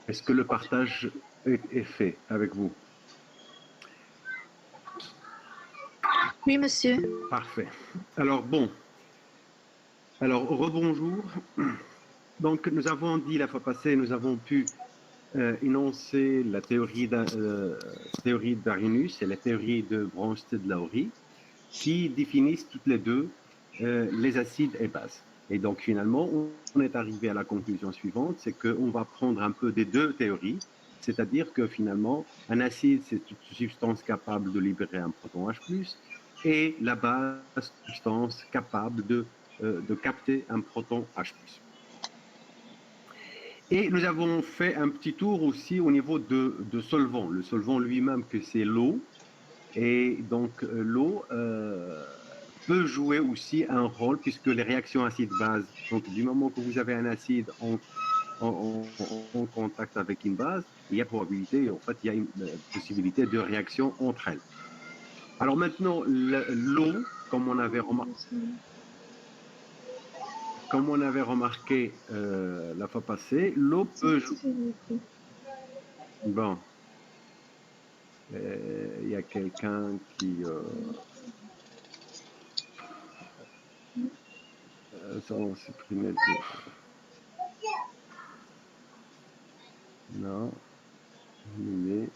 Est-ce que le partage est fait avec vous? Oui, monsieur. Parfait. Alors bon, alors rebonjour. Donc nous avons dit la fois passée, nous avons pu énoncer la théorie d'Arrhenius et la théorie de Bronsted-Lowry qui définissent toutes les deux les acides et bases. Et donc finalement, on est arrivé à la conclusion suivante, c'est qu'on va prendre un peu des deux théories, c'est-à-dire que finalement, un acide, c'est une substance capable de libérer un proton H+, et la base, substance capable de capter un proton H+. Et nous avons fait un petit tour aussi au niveau de solvant. Le solvant lui-même, que c'est l'eau. Et donc, l'eau peut jouer aussi un rôle, puisque les réactions acide-base, donc du moment que vous avez un acide en contact avec une base, il y a probabilité, en fait, il y a une possibilité de réaction entre elles. Alors maintenant, l'eau, comme on avait remarqué la fois passée, l'eau peut jouer. Bon, il y a quelqu'un qui sans supprimer non, annuler.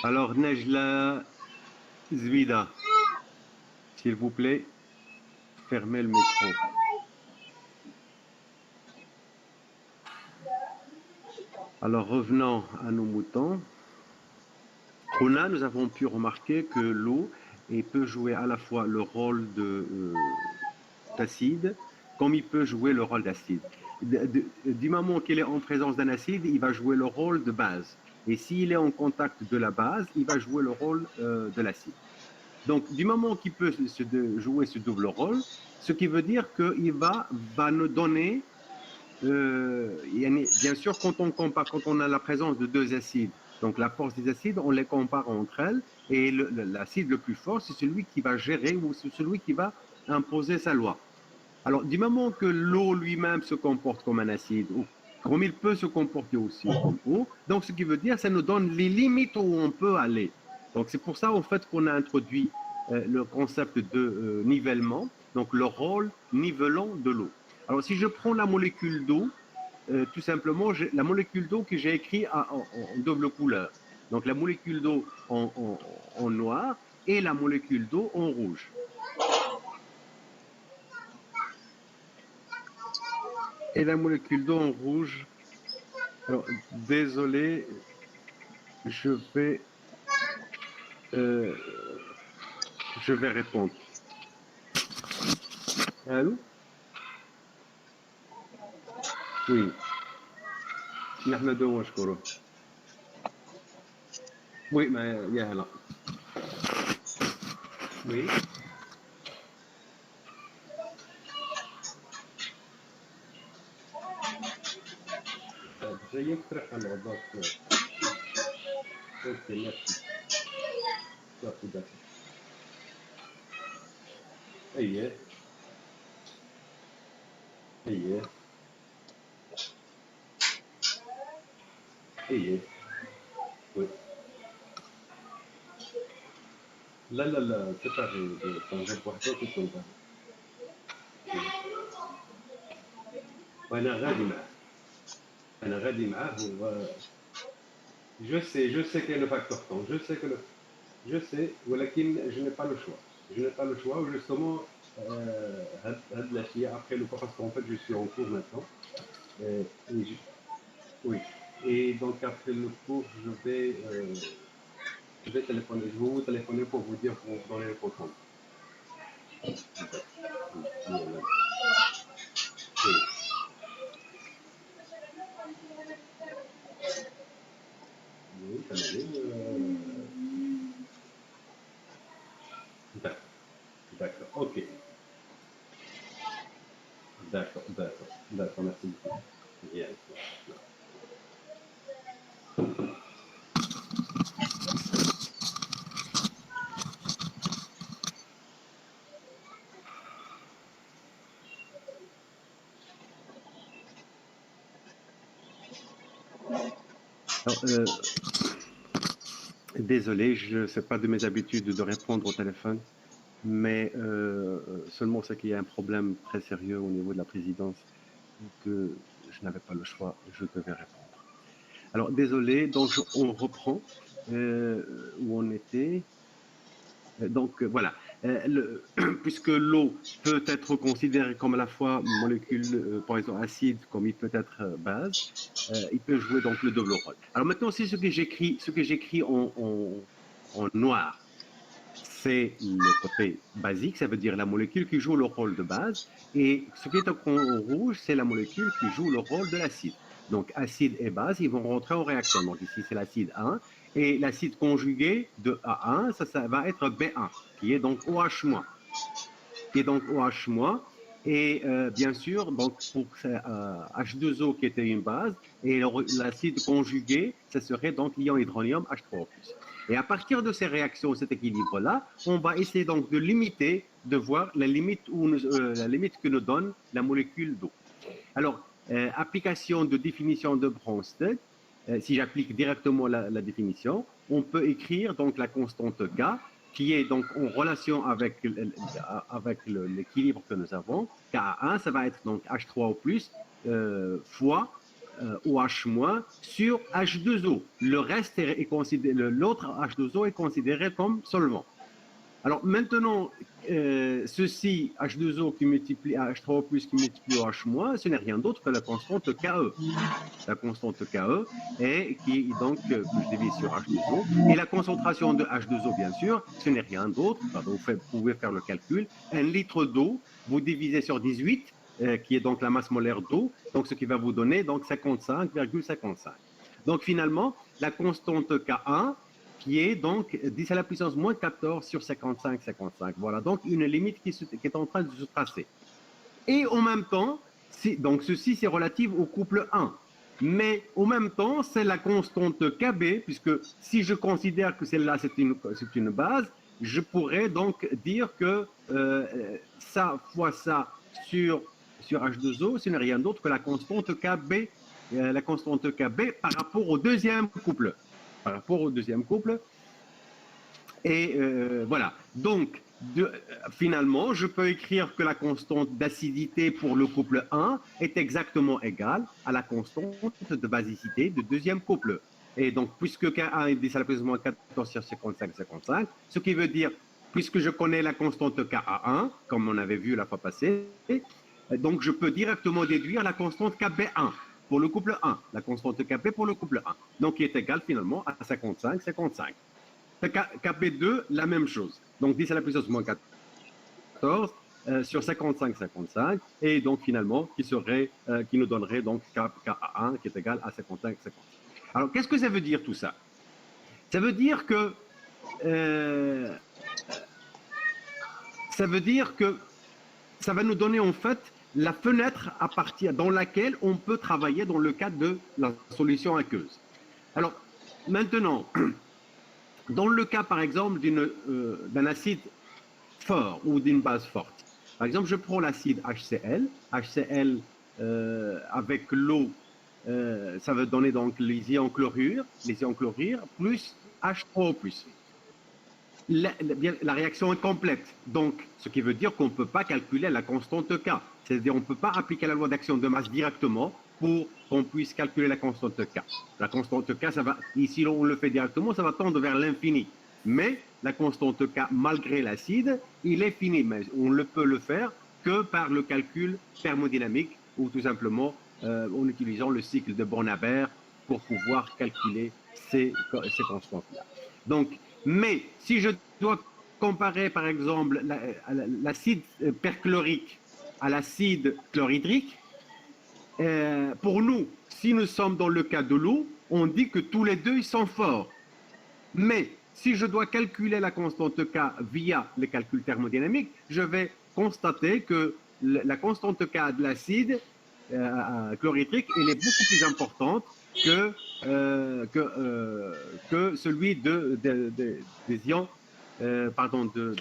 Alors, Nejla Zvida, s'il vous plaît, fermez le micro. Alors, revenons à nos moutons. Runa, nous avons pu remarquer que l'eau peut jouer à la fois le rôle d'acide, comme il peut jouer le rôle d'acide. Du moment qu'il est en présence d'un acide, il va jouer le rôle de base. Et s'il est en contact de la base, il va jouer le rôle de l'acide. Donc, du moment qu'il peut jouer ce double rôle, ce qui veut dire qu'il va nous donner, bien sûr, quand on compare, quand on a la présence de deux acides, donc la force des acides, on les compare entre elles, et l'acide le plus fort, c'est celui qui va gérer ou c'est celui qui va imposer sa loi. Alors, du moment que l'eau lui-même se comporte comme un acide, ou comme il peut se comporter aussi comme eau, donc ce qui veut dire, ça nous donne les limites où on peut aller. Donc, c'est pour ça, en fait, qu'on a introduit le concept de nivellement, donc le rôle nivelant de l'eau. Alors, si je prends la molécule d'eau, tout simplement, la molécule d'eau que j'ai écrite en double couleur. Donc, la molécule d'eau en noir et la molécule d'eau en rouge. Et la molécule d'eau en rouge, alors, désolé, je vais, euh, je vais répondre. Allô? Oui. نحمده ونشكره. Oui, mais يا هلا. Oui. جاي اقترح على الغداء. اوكي ماشي. صافي داكور. اييه. اييه. اييه. Oui. لا لا لا تفاهي تنجر بوحدك وتنجر. وانا غادي معاه. انا غادي معاه je sais qu'il y a le facteur temps, je sais, ولكن je n'ai pas le choix. Je n'ai pas le choix, justement, après le cours, parce qu'en fait, je suis en cours maintenant. Oui. Et donc, après le cours, je vais téléphoner. Je vais vous téléphoner pour vous dire, pour vous donner le compte rendu. Oui. Oui, d'accord, d'accord, ok. D'accord, d'accord, d'accord, merci beaucoup. Bien. désolé, je sais pas de mes habitudes de répondre au téléphone, mais seulement c'est qu'il y a un problème très sérieux au niveau de la présidence et que je n'avais pas le choix, je devais répondre. Alors désolé, donc on reprend où on était. Voilà, puisque l'eau peut être considérée comme à la fois molécule, par exemple acide, comme il peut être base, il peut jouer donc le double rôle. Alors maintenant, c'est ce que j'écris en noir, c'est le côté basique, ça veut dire la molécule qui joue le rôle de base, et ce qui est en rouge, c'est la molécule qui joue le rôle de l'acide. Donc acide et base, ils vont rentrer en réaction. Donc ici, c'est l'acide 1, et l'acide conjugué de A1, ça va être B1, qui est donc OH-, qui est donc OH-, et bien sûr, donc pour H2O qui était une base, et l'acide conjugué, ce serait donc l'ion hydronium H3O+. Et à partir de ces réactions, cet équilibre-là, on va essayer donc de limiter, de voir la limite que nous donne la molécule d'eau. Alors, application de définition de Bronsted, si j'applique directement la définition, on peut écrire donc la constante K, qui est donc en relation avec l'équilibre que nous avons. K1, ça va être donc H3O+, fois OH- sur H2O. Le reste est considéré, l'autre H2O est considéré comme solvant. Alors maintenant, ceci, H2O qui multiplie H3O+, qui multiplie OH-, ce n'est rien d'autre que la constante KE. La constante KE, et qui donc, que je divise sur H2O. Et la concentration de H2O, bien sûr, ce n'est rien d'autre, vous pouvez faire le calcul, 1 litre d'eau, vous divisez sur 18, qui est donc la masse molaire d'eau, donc ce qui va vous donner donc 55,55. Donc finalement, la constante K1, qui est donc 10 à la puissance moins 14 sur 55, 55. Voilà, donc une limite qui est en train de se tracer. Et en même temps, donc ceci c'est relatif au couple 1. Mais en même temps, c'est la constante KB, puisque si je considère que celle-là c'est une base, je pourrais donc dire que ça fois ça sur H2O, ce n'est rien d'autre que la constante KB, par rapport au deuxième couple. Par rapport au deuxième couple. Et voilà. Donc, finalement, je peux écrire que la constante d'acidité pour le couple 1 est exactement égale à la constante de basicité du deuxième couple. Et donc, puisque K1 est 10 à la puissance moins 14 sur 55, 55, ce qui veut dire, puisque je connais la constante Ka1, comme on avait vu la fois passée, donc je peux directement déduire la constante Kb1 pour le couple 1, la constante Kb pour le couple 1, donc qui est égale finalement à 55, 55. Kb2, la même chose. Donc 10 à la puissance moins 14 sur 55, 55. Et donc finalement, qui nous donnerait donc Ka1 qui est égal à 55, 55. Alors qu'est-ce que ça veut dire tout ça? Ça veut dire que ça va nous donner en fait la fenêtre dans laquelle on peut travailler dans le cadre de la solution aqueuse. Alors maintenant, dans le cas, par exemple, d'un acide fort ou d'une base forte, par exemple, je prends l'acide HCl. HCl avec l'eau, ça va donner donc les ions chlorure plus H3O+. La réaction est complète. Donc, ce qui veut dire qu'on ne peut pas calculer la constante K. C'est-à-dire qu'on ne peut pas appliquer la loi d'action de masse directement pour qu'on puisse calculer la constante K. La constante K, ici on le fait directement, ça va tendre vers l'infini. Mais la constante K, malgré l'acide, il est fini. Mais on ne peut le faire que par le calcul thermodynamique ou tout simplement en utilisant le cycle de Born-Haber pour pouvoir calculer ces constantes-là. Donc, mais si je dois comparer par exemple l'acide perchlorique à l'acide chlorhydrique, pour nous, si nous sommes dans le cas de l'eau, on dit que tous les deux ils sont forts. Mais si je dois calculer la constante K via le calcul thermodynamique, je vais constater que la constante K de l'acide chlorhydrique elle est beaucoup plus importante que celui des ions, de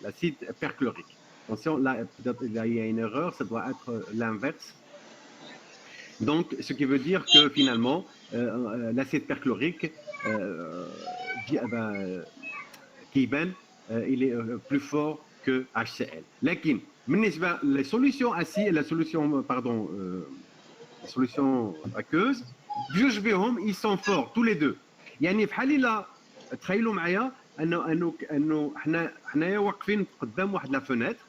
l'acide perchlorique. Attention, là, il y a une erreur, ça doit être l'inverse. Donc, ce qui veut dire que finalement, l'acide perchlorique, كيبان il est plus fort que HCl. لكن بالنسبة للسوليسيون acide, la solution pardon la solution aqueuse بجوج بهم ils sont forts tous les deux. يعني بحال الا تخيلوا معايا انه حنايا واقفين قدام واحد لا فونيتر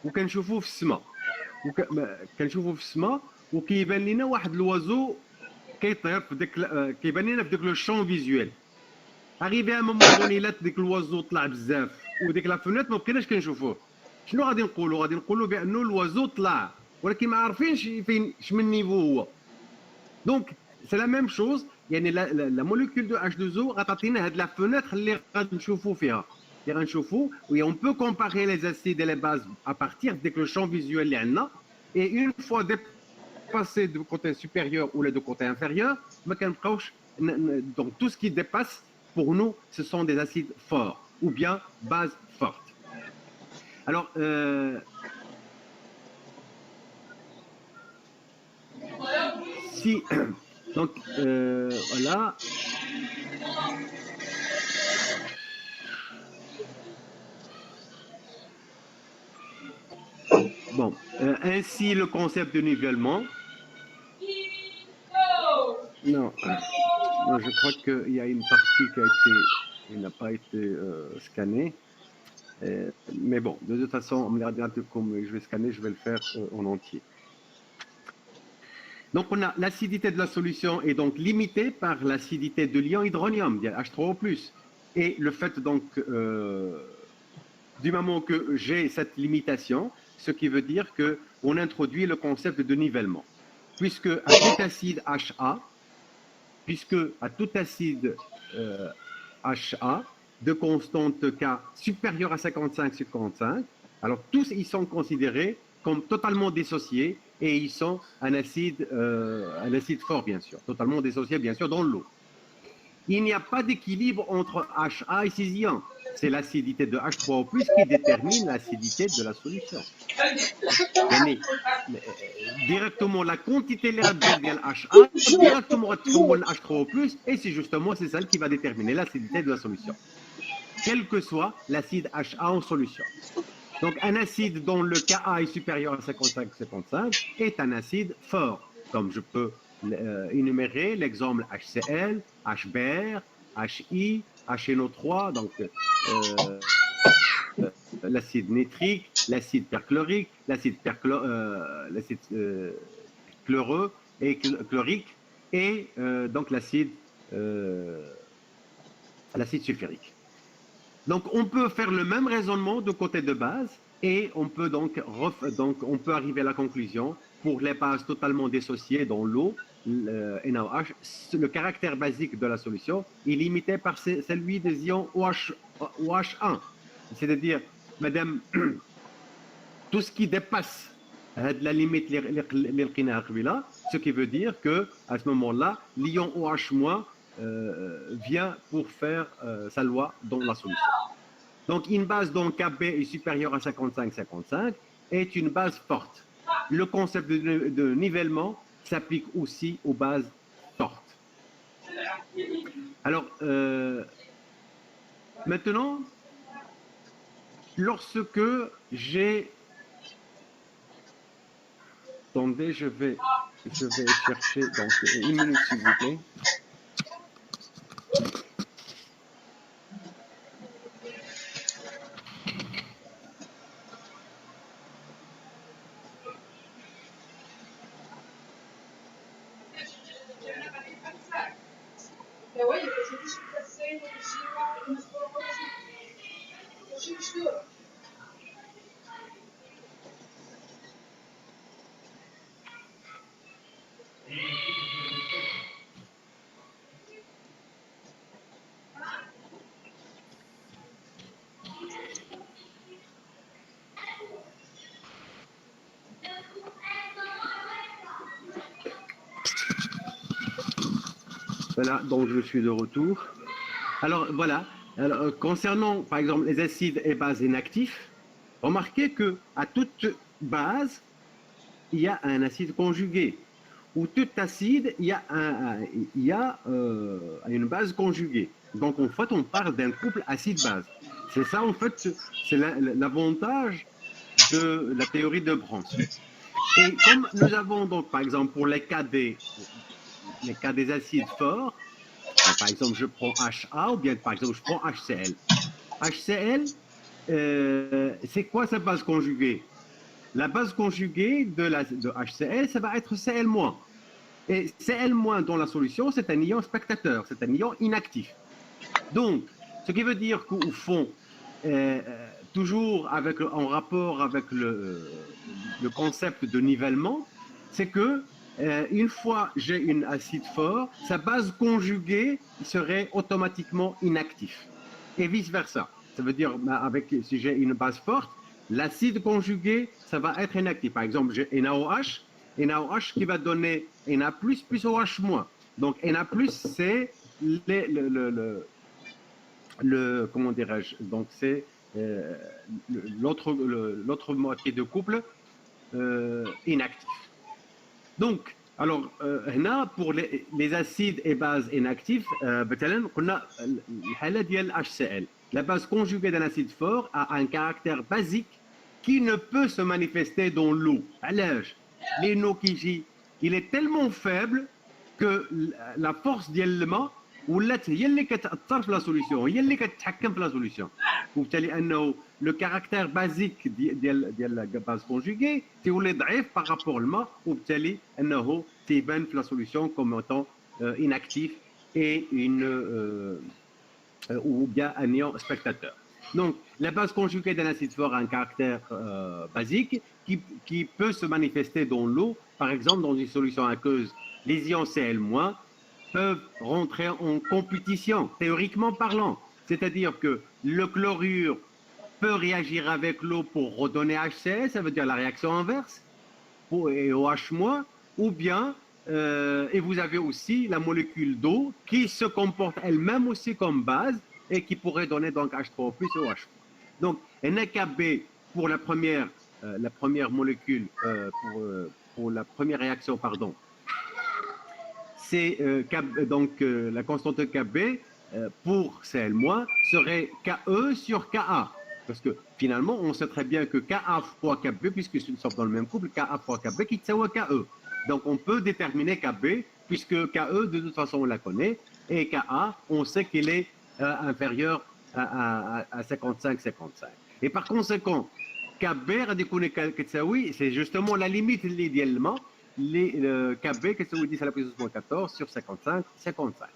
وكنشوفوا في السماء كنشوفوا في السماء وكيبان لنا واحد الوازو كيطير في ديك كيبان لنا في ديك لو شون فيزوال. اريفي ان مومون دوني لا ديك الوازو طلع بزاف وديك لا فونيت ما بقيناش كنشوفوه، شنو غادي نقولوا؟ غادي نقولوا بانه الوازو طلع ولكن ما عارفينش فين شمن نيفو هو. دونك سي لا ميم شوز، يعني لا موليكول دو H2O غتعطينا هاد لا فونيتر اللي غادي نشوفوا فيها، اللي غنشوفوا وي اون بو كومباري لي زاسيد اي لي باز ا بارتير ديك لو شون فيزوال اللي عندنا. اي اون فوا dépassé du côté supérieur ou du côté inférieur, donc tout ce qui dépasse, pour nous, ce sont des acides forts ou bien bases fortes. Alors, si, donc, voilà. Bon, ainsi le concept de nivellement. Non, je crois qu'il y a une partie qui n'a pas été scannée. Mais bon, de toute façon, comme je vais scanner, je vais le faire en entier. Donc, on a l'acidité de la solution est donc limitée par l'acidité de l'ion hydronium, H3O+. Et le fait donc, du moment que j'ai cette limitation, ce qui veut dire qu'on introduit le concept de nivellement. Puisque à tout acide HA, HA de constante K supérieure à 55, alors tous ils sont considérés comme totalement dissociés et ils sont un acide fort, bien sûr, totalement dissocié, bien sûr, dans l'eau. Il n'y a pas d'équilibre entre HA et ces ions. C'est l'acidité de H3O+, qui détermine l'acidité de la solution. يعني directement la quantité de HA directement تحول H3O+, et c'est justement celle qui va déterminer l'acidité de la solution, quel que soit l'acide HA en solution. Donc un acide dont le Ka est supérieur à 55 est un acide fort, comme je peux énumérer l'exemple HCl, HBr, HI, HNO3, donc l'acide nitrique, l'acide perchlorique, l'acide chloreux et chlorique, et donc l'acide sulfurique. Donc on peut faire le même raisonnement de côté de base et on peut donc on peut arriver à la conclusion pour les bases totalement dissociées dans l'eau, NaOH, le caractère basique de la solution est limité par celui des ions OH1. C'est-à-dire, madame, tout ce qui dépasse la limite, ce qui veut dire qu'à ce moment-là, l'ion OH- vient pour faire sa loi dans la solution. Donc, une base dont Kb est supérieur à 55 est une base forte. Le concept de nivellement s'applique aussi aux bases fortes. Alors, maintenant, lorsque j'ai... Attendez, je vais chercher, donc une minute s'il vous plaît. Voilà, donc je suis de retour. Alors voilà, alors, concernant par exemple les acides et bases inactifs, remarquez qu'à toute base, il y a un acide conjugué. où tout acide, il y a une base conjuguée. Donc, en fait, on parle d'un couple acide-base. C'est ça, en fait, c'est l'avantage de la théorie de Brans. Et comme nous avons donc, par exemple, pour les cas des acides forts, donc, par exemple, je prends HA ou bien, par exemple, je prends HCl. HCl, c'est quoi sa base conjuguée? La base conjuguée de HCl, ça va être Cl-. Et Cl- dans la solution, c'est un ion spectateur, c'est un ion inactif. Donc, ce qui veut dire qu'au fond, toujours en rapport avec le concept de nivellement, c'est que une fois j'ai une acide fort, sa base conjuguée serait automatiquement inactif. Et vice-versa. Ça veut dire, si j'ai une base forte, l'acide conjugué, ça va être inactif. Par exemple, j'ai NaOH qui va donner Na plus OH-. Donc, Na plus, c'est comment dirais-je, donc c'est l'autre moitié de couple inactif. Donc, alors, pour les acides et bases inactifs, on a HCl. La base conjuguée d'un acide fort a un caractère basique qui ne peut se manifester dans l'eau. Il est tellement faible que la force d'élément ولات هي اللي كتاثر في لا سوليسيون هي اللي كتتحكم في لا سوليسيون وبالتالي انه لو كاركتير بازيك ديال لا باز كونجوغي تيولي ضعيف بارابور الماء وبالتالي انه تيبان في لا سوليسيون كوم اوتون inactif et ou bien un ion spectateur. Donc, la base conjuguée d'un acide fort a un caractère basique qui peut se manifester dans l'eau, par exemple dans une solution aqueuse. Les ions Cl- peuvent rentrer en compétition, théoriquement parlant. C'est-à-dire que le chlorure peut réagir avec l'eau pour redonner HCl, ça veut dire la réaction inverse, et OH-, ou bien, et vous avez aussi la molécule d'eau qui se comporte elle-même aussi comme base et qui pourrait donner donc H3O plus OH-. Donc, NAKB pour la première molécule, pour la première réaction, pardon, c'est donc la constante Kb pour Cl- serait Ke sur Ka. Parce que finalement, on sait très bien que Ka fois Kb, puisque nous sommes dans le même couple, Ka fois Kb qui tsawa Ke. Donc on peut déterminer Kb, puisque Ke, de toute façon, on la connaît, et Ka, on sait qu'il est inférieur à 55-55. Et par conséquent, Kb, c'est justement la limite idéalement les KB, qu'est-ce que vous dites à la puissance moins 14 sur 55, 55.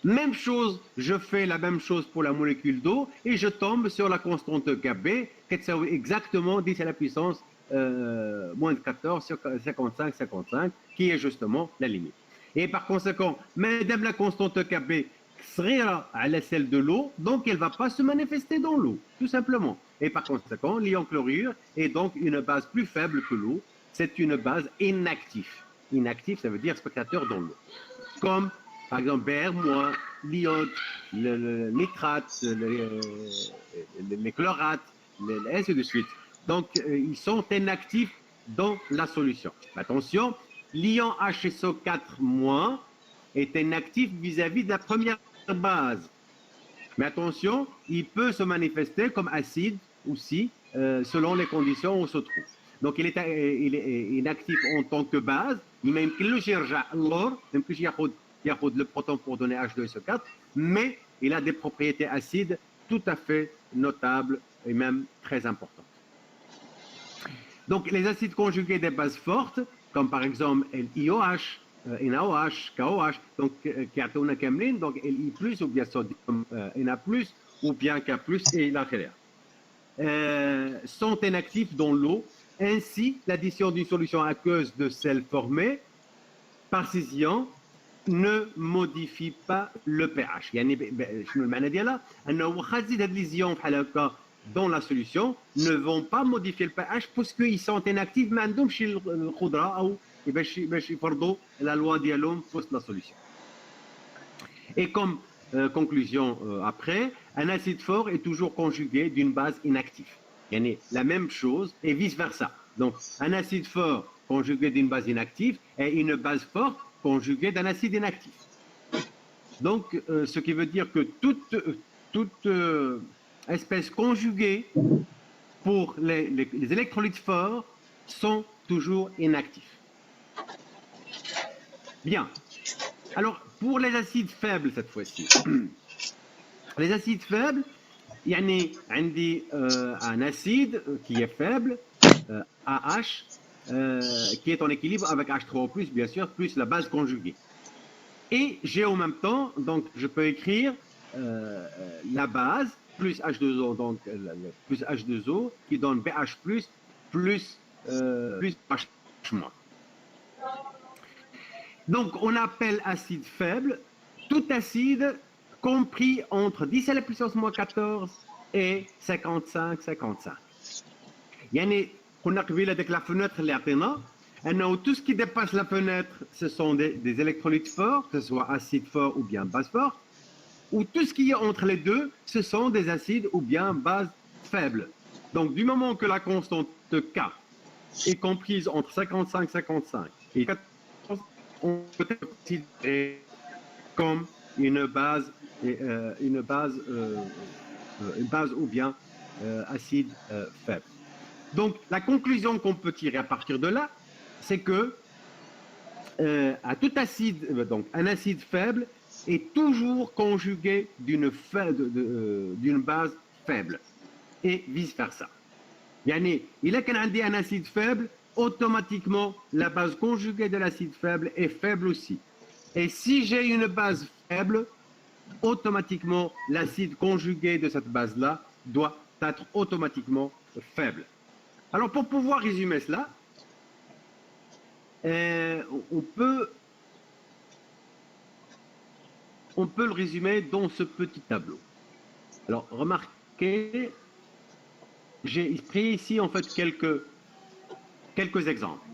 Même chose, je fais la même chose pour la molécule d'eau et je tombe sur la constante KB, qu'est-ce que exactement 10 à la puissance moins de 14 sur 55, 55, qui est justement la limite. Et par conséquent, madame la constante KB serait à la celle de l'eau, donc elle ne va pas se manifester dans l'eau, tout simplement. Et par conséquent, l'ion chlorure est donc une base plus faible que l'eau, c'est une base inactive. Inactif, ça veut dire spectateur dans l'eau. Comme, par exemple, Br-, l'iode, le nitrate, les chlorates, ainsi de suite. Donc, ils sont inactifs dans la solution. Attention, l'ion HSO4- est inactif vis-à-vis de la première base. Mais attention, il peut se manifester comme acide aussi, selon les conditions où on se trouve. Donc, il est inactif en tant que base, mais même qu'il le proton pour donner H2SO4, mais il a des propriétés acides tout à fait notables et même très importantes. Donc, les acides conjugués des bases fortes, comme par exemple l'IOH, NaOH, KOH, donc كيعطيونا كاملين donc Li+, ou bien sodium Na+, ou bien K+, et l'arrière. Sont inactifs dans l'eau. Ainsi, l'addition d'une solution aqueuse de sel formé par ces ions ne modifie pas le pH. يعني شنو المعنى ديالها؟ انه واخا تزيد هاد لي زيون بحال هكا dans la solution ne vont pas modifier le pH parce qu'ils sont inactifs ما عندهمش القدره او باش يفرضوا la loi ديالهم في وسط la solution. Et comme conclusion après, un acide fort est toujours conjugué d'une base inactive. يعني la même chose et vice versa. Donc un acide fort conjuguée d'une base inactive et une base forte conjuguée d'un acide inactif. Donc, ce qui veut dire que toute espèce conjuguée pour les électrolytes forts sont toujours inactifs. Bien. Alors, pour les acides faibles cette fois-ci, les acides faibles, يعني عندي un acide qui est faible, AH, qui est en équilibre avec H3O+, bien sûr, plus la base conjuguée. Et j'ai en même temps, donc je peux écrire la base plus H2O, donc plus H2O, qui donne BH+, plus H-. Donc on appelle acide faible tout acide compris entre 10 à la puissance moins 14 et 55. يعني كنا قبيله ديك la fenêtre اللي عطينا انه tout ce qui dépasse la fenêtre ce sont des électrolytes forts, que ce soit acide fort ou bien base forte, ou tout ce qui est entre les deux ce sont des acides ou bien bases faibles. Donc du moment que la constante K est comprise entre 55 et 14, on peut considérer comme une base ou bien acide faible. Donc, la conclusion qu'on peut tirer à partir de là, c'est que à tout acide, donc un acide faible est toujours conjugué d'une base faible et vice versa. يعني إذا كان عندي un acide faible, automatiquement la base conjuguée de l'acide faible est faible aussi. Et si j'ai une base faible, automatiquement l'acide conjugué de cette base-là doit être automatiquement faible. Alors pour pouvoir résumer cela, on peut le résumer dans ce petit tableau. Alors remarquez, j'ai pris ici en fait quelques exemples.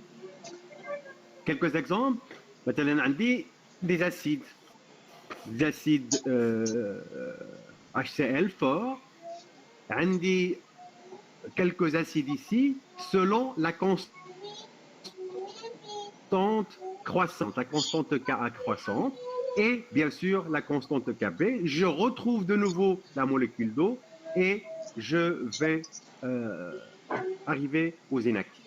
Quelques exemples, مثلا عندي des acides HCl forts, عندي quelques acides ici selon la constante croissante, la constante Ka croissante et bien sûr la constante Kb. Je retrouve de nouveau la molécule d'eau et je vais arriver aux inactifs.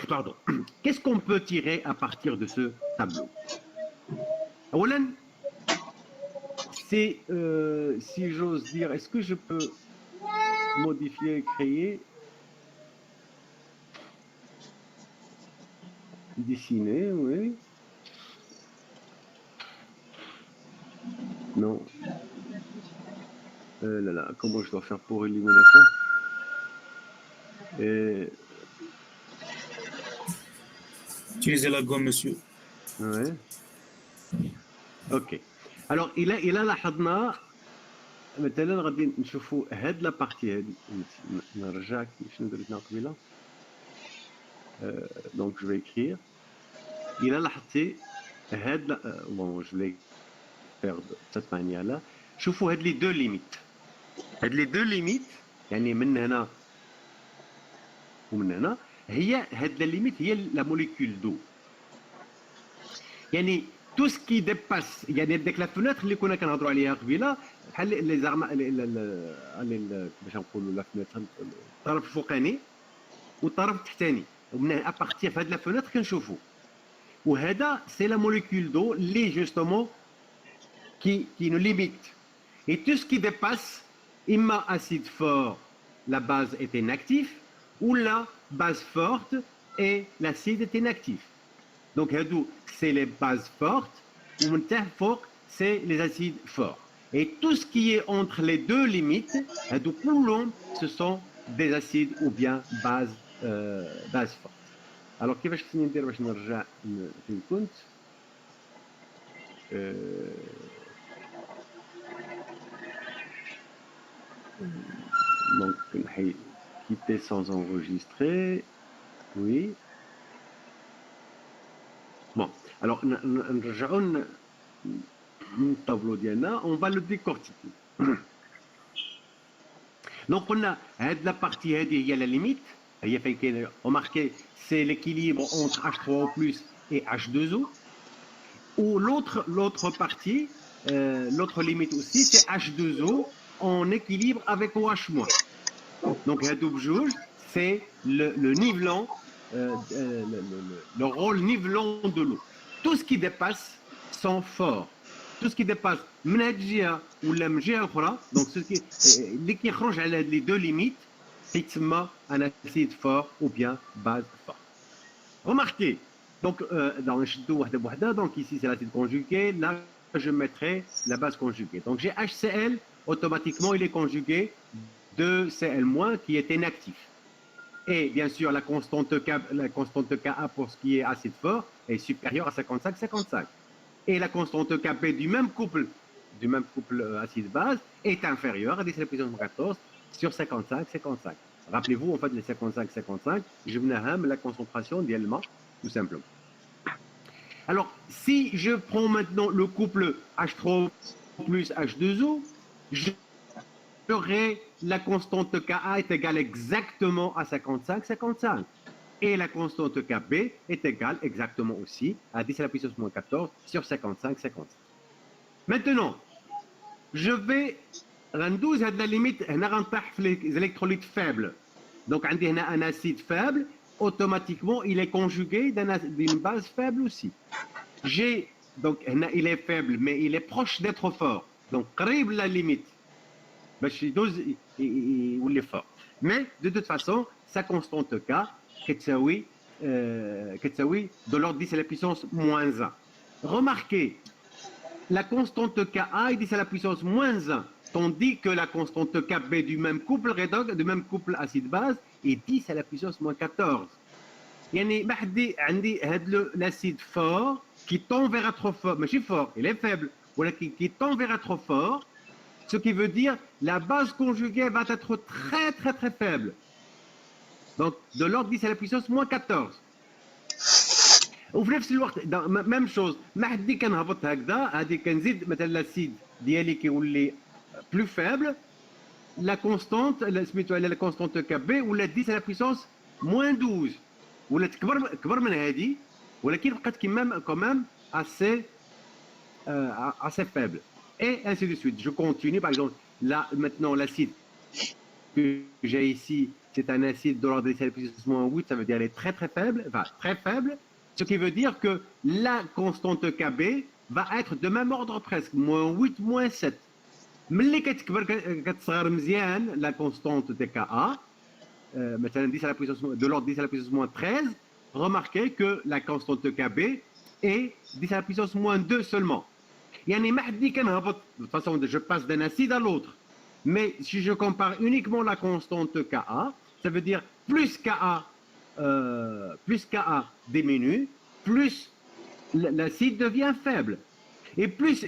Pardon. Qu'est-ce qu'on peut tirer à partir de ce tableau? C'est, si j'ose dire, est-ce que je peux modifier, créer, dessiner, oui. Non. Là là, comment je dois faire pour éliminer ça? Utilisez la gomme, monsieur. Ouais. Ok. Alors, il a لاحظنا مثلا غادي نشوفوا هاد لا بارتي هادي نرجع شنو درنا قبيله. Donc je vais écrire. Il a لاحظتي هاد bon je vais faire de cette manière là. شوفوا هاد لي دو ليميت. هاد لي دو ليميت يعني من هنا ومن هنا هي هاد لا ليميت هي لا موليكول دو. يعني tout ce qui dépasse يعني ديك لا فنتر اللي كنا كنهضروا عليها قبيله بحال لي زعما باش نقولوا لا فنتر الطرف الفوقاني والطرف التحتاني ومن ابارتيغ في هاد لا فنتر كنشوفوا وهذا سي لا موليكول دو اللي جوستومون qui nous limite. Et tout ce qui dépasse imma acide fort, la base est inactive, ou la base forte et l'acide est inactif. Donc, c'est les bases fortes, ou c'est les acides forts. Et tout ce qui est entre les deux limites, ce sont des acides ou bien bases fortes. Alors, كيفاش خصني ندير باش نرجع فين كنت؟ Donc, quitter sans enregistrer. Oui. Bon, alors, le tableau d'Yana, on va le décortiquer. Donc, on a la partie, il y a la limite, Remarquez, c'est l'équilibre entre H3O+, et H2O. Ou l'autre partie, l'autre limite aussi, c'est H2O en équilibre avec OH-. Donc, c'est le nivelant, le rôle nivelant de l'eau. Tout ce qui dépasse sont forts. Tout ce qui dépasse منهجية ولا من جهة أخرى, donc ce qui اللي كيخرج على les deux limites, c'est un acide fort ou bien base forte. Remarquez, donc dans le shidou wahda bouhda, donc ici c'est l'acide conjugué, là je mettrai la base conjuguée. Donc j'ai HCl, automatiquement il est conjugué de Cl- qui est inactif. Et bien sûr, la constante Ka pour ce qui est acide fort est supérieure à 55-55. Et la constante Kp du même couple acide-base est inférieure à 10 à la puissance 14 sur 55-55. Rappelez-vous, en fait, les 55-55, je venais la concentration d'Elma, tout simplement. Alors, si je prends maintenant le couple H3O plus H2O, j'aurai la constante Ka est égale exactement à 55-55. Et la constante Kb est égale exactement aussi à 10 à la puissance moins 14 sur 55-55. Maintenant, je vais ندوز هاد la limite, هنا غنطيح في les électrolytes faibles. Donc, عندي هنا un acide faible, automatiquement, il est conjugué d'une base faible aussi. Donc, هنا il est faible, mais il est proche d'être fort. Donc, قريب la limite. باش يدوز يولي fort. Mais, de toute façon, sa constante K كتساوي de l'ordre 10 à la puissance moins 1. Remarquez, la constante Ka est 10 à la puissance moins 1, tandis que la constante Kb du même couple acide-base est 10 à la puissance moins 14. يعني ما حد عندي هذا l'acide fort qui tend vers être fort, ماشي fort, il est faible, ولكن qui tend vers être fort, ce qui veut dire la base conjuguée va être très très très faible. Donc de l'ordre 10 à la puissance moins 14. وفي نفس الوقت ميم شوز ما حدي كنهبط هكذا هذه كنزيد مثلا لاسيد ديالي كيولي بلو فابل لا كونستونت سميتو على لا كونستونت كبي ولا 10 على بويسونس موان 12 ولات كبر من هذه ولكن بقات كمام assez faible et ainsi de suite. Je continue par exemple là maintenant l'acide que j'ai ici c'est un acide de l'ordre de 10 à la puissance moins 8, ça veut dire elle est très très faible, enfin très faible. Ce qui veut dire que la constante Kb va être de même ordre presque, moins 8, moins 7. ملي كتصغر مزيان la constante de Ka, مثلا 10 à la puissance de l'ordre 10 à la puissance moins 13, remarquez que la constante Kb est 10 à la puissance moins 2 seulement. يعني ما حدي كنهبط, de toute façon je passe d'un acide à l'autre. Mais si je compare uniquement la constante Ka, ça veut dire plus Ka diminue, plus l'acide devient faible. Et plus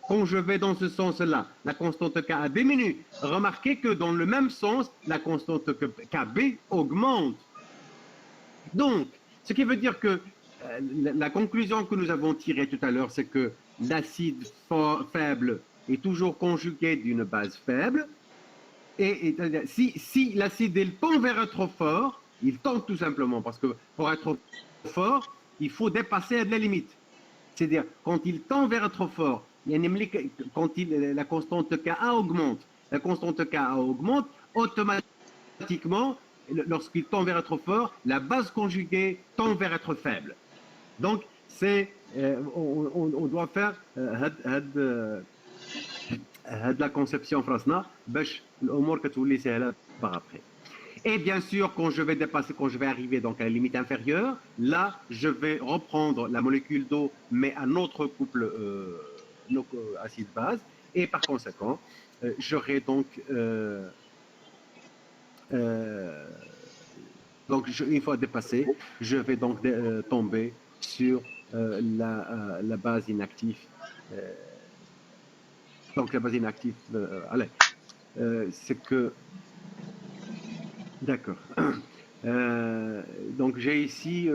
quand je vais dans ce sens-là, la constante Ka diminue. Remarquez que dans le même sens, la constante Kb augmente. Donc, ce qui veut dire que la conclusion que nous avons tirée tout à l'heure, c'est que l'acide faible est toujours conjugué d'une base faible. Et si l'acide tend vers être fort, il tend tout simplement, parce que pour être fort, il faut dépasser la limite. C'est-à-dire, quand il tend vers être fort, quand la constante Ka augmente, automatiquement, lorsqu'il tend vers être fort, la base conjuguée tend vers être faible. Donc, on doit faire la conception فراسنا باش الامور كتولي سهله par après. Et bien sûr, quand je vais arriver donc à la limite inférieure, là, je vais reprendre la molécule d'eau, mais un autre couple acide-base, et par conséquent, j'aurai donc une fois dépassé, je vais donc tomber sur la base inactive. Donc la base inactive, c'est que... D'accord. Donc j'ai ici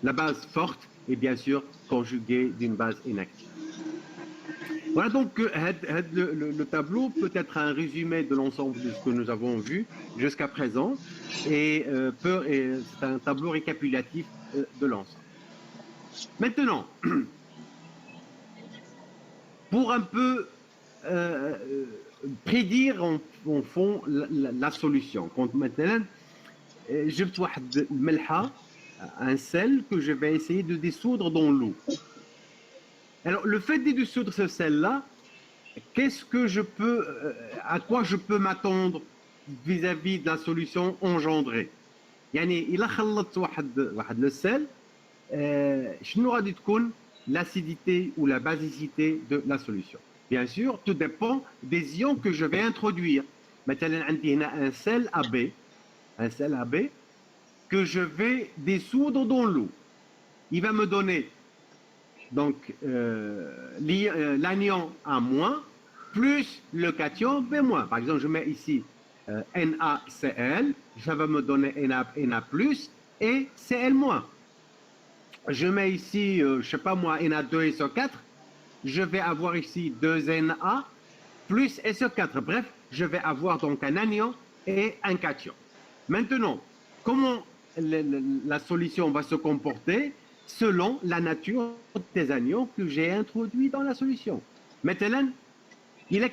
la base forte et bien sûr conjuguée d'une base inactive. Voilà donc le tableau peut être un résumé de l'ensemble de ce que nous avons vu jusqu'à présent et c'est un tableau récapitulatif de l'ensemble. Maintenant, pour un peu prédire en fond la solution. Quand maintenant, جبت واحد الملحة, un sel que je vais essayer de dissoudre dans l'eau. Alors, le fait de dissoudre ce sel-là, qu'est-ce que je peux, à quoi je peux m'attendre vis-à-vis de la solution engendrée. يعني إلا خلطت واحد le sel, شنو غادي تكون l'acidité ou la basicité de la solution. Bien sûr, tout dépend des ions que je vais introduire. مثلا عندي هنا un sel AB que je vais dissoudre dans l'eau. Il va me donner donc l'anion A- plus le cation B-. Par exemple, je mets ici NaCl, ça va me donner Na+, et Cl-. Je mets ici, je ne sais pas moi, Na2 et SO4, je vais avoir ici 2Na plus SO4. Bref, je vais avoir donc un anion et un cation. Maintenant, comment la solution va se comporter selon la nature des anions que j'ai introduits dans la solution. Maintenant, il est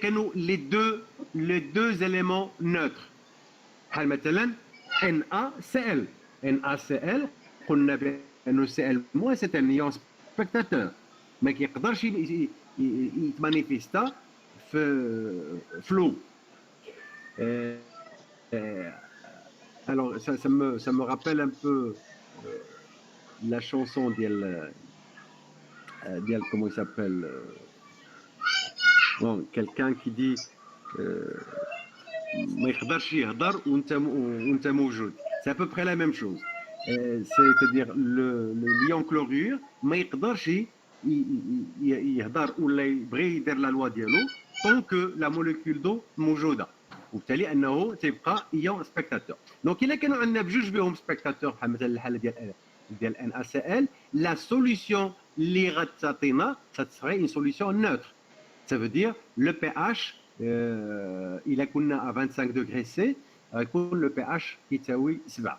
que nous les deux éléments neutres. مثلا NaCl. NaCl, قلنا بأنه Cl- c'est un ion spectateur. ما كيقدرش يتمانيفيستا في l'eau. Alors, ça me rappelle un peu la chanson comment il s'appelle bon, quelqu'un qui dit ما يقدرش يهضر وانت موجود. C'est à peu près la même chose. C'est-à-dire l'ion chlorure ما يقدرش يهضر ولا يبغي يدير لا لوا ديالو tant que la molécule d'eau موجوده. وبالتالي انه تيبقى ايون سبيكتاتور. دونك الا كانوا عندنا بجوج بهم سبيكتاتور بحال مثلا الحاله ديال NaCl, la solution اللي غتعطينا تسري une solution neutre. Ça veut dire le pH إلا كنا à 25 degrés C يكون le pH يساوي 7.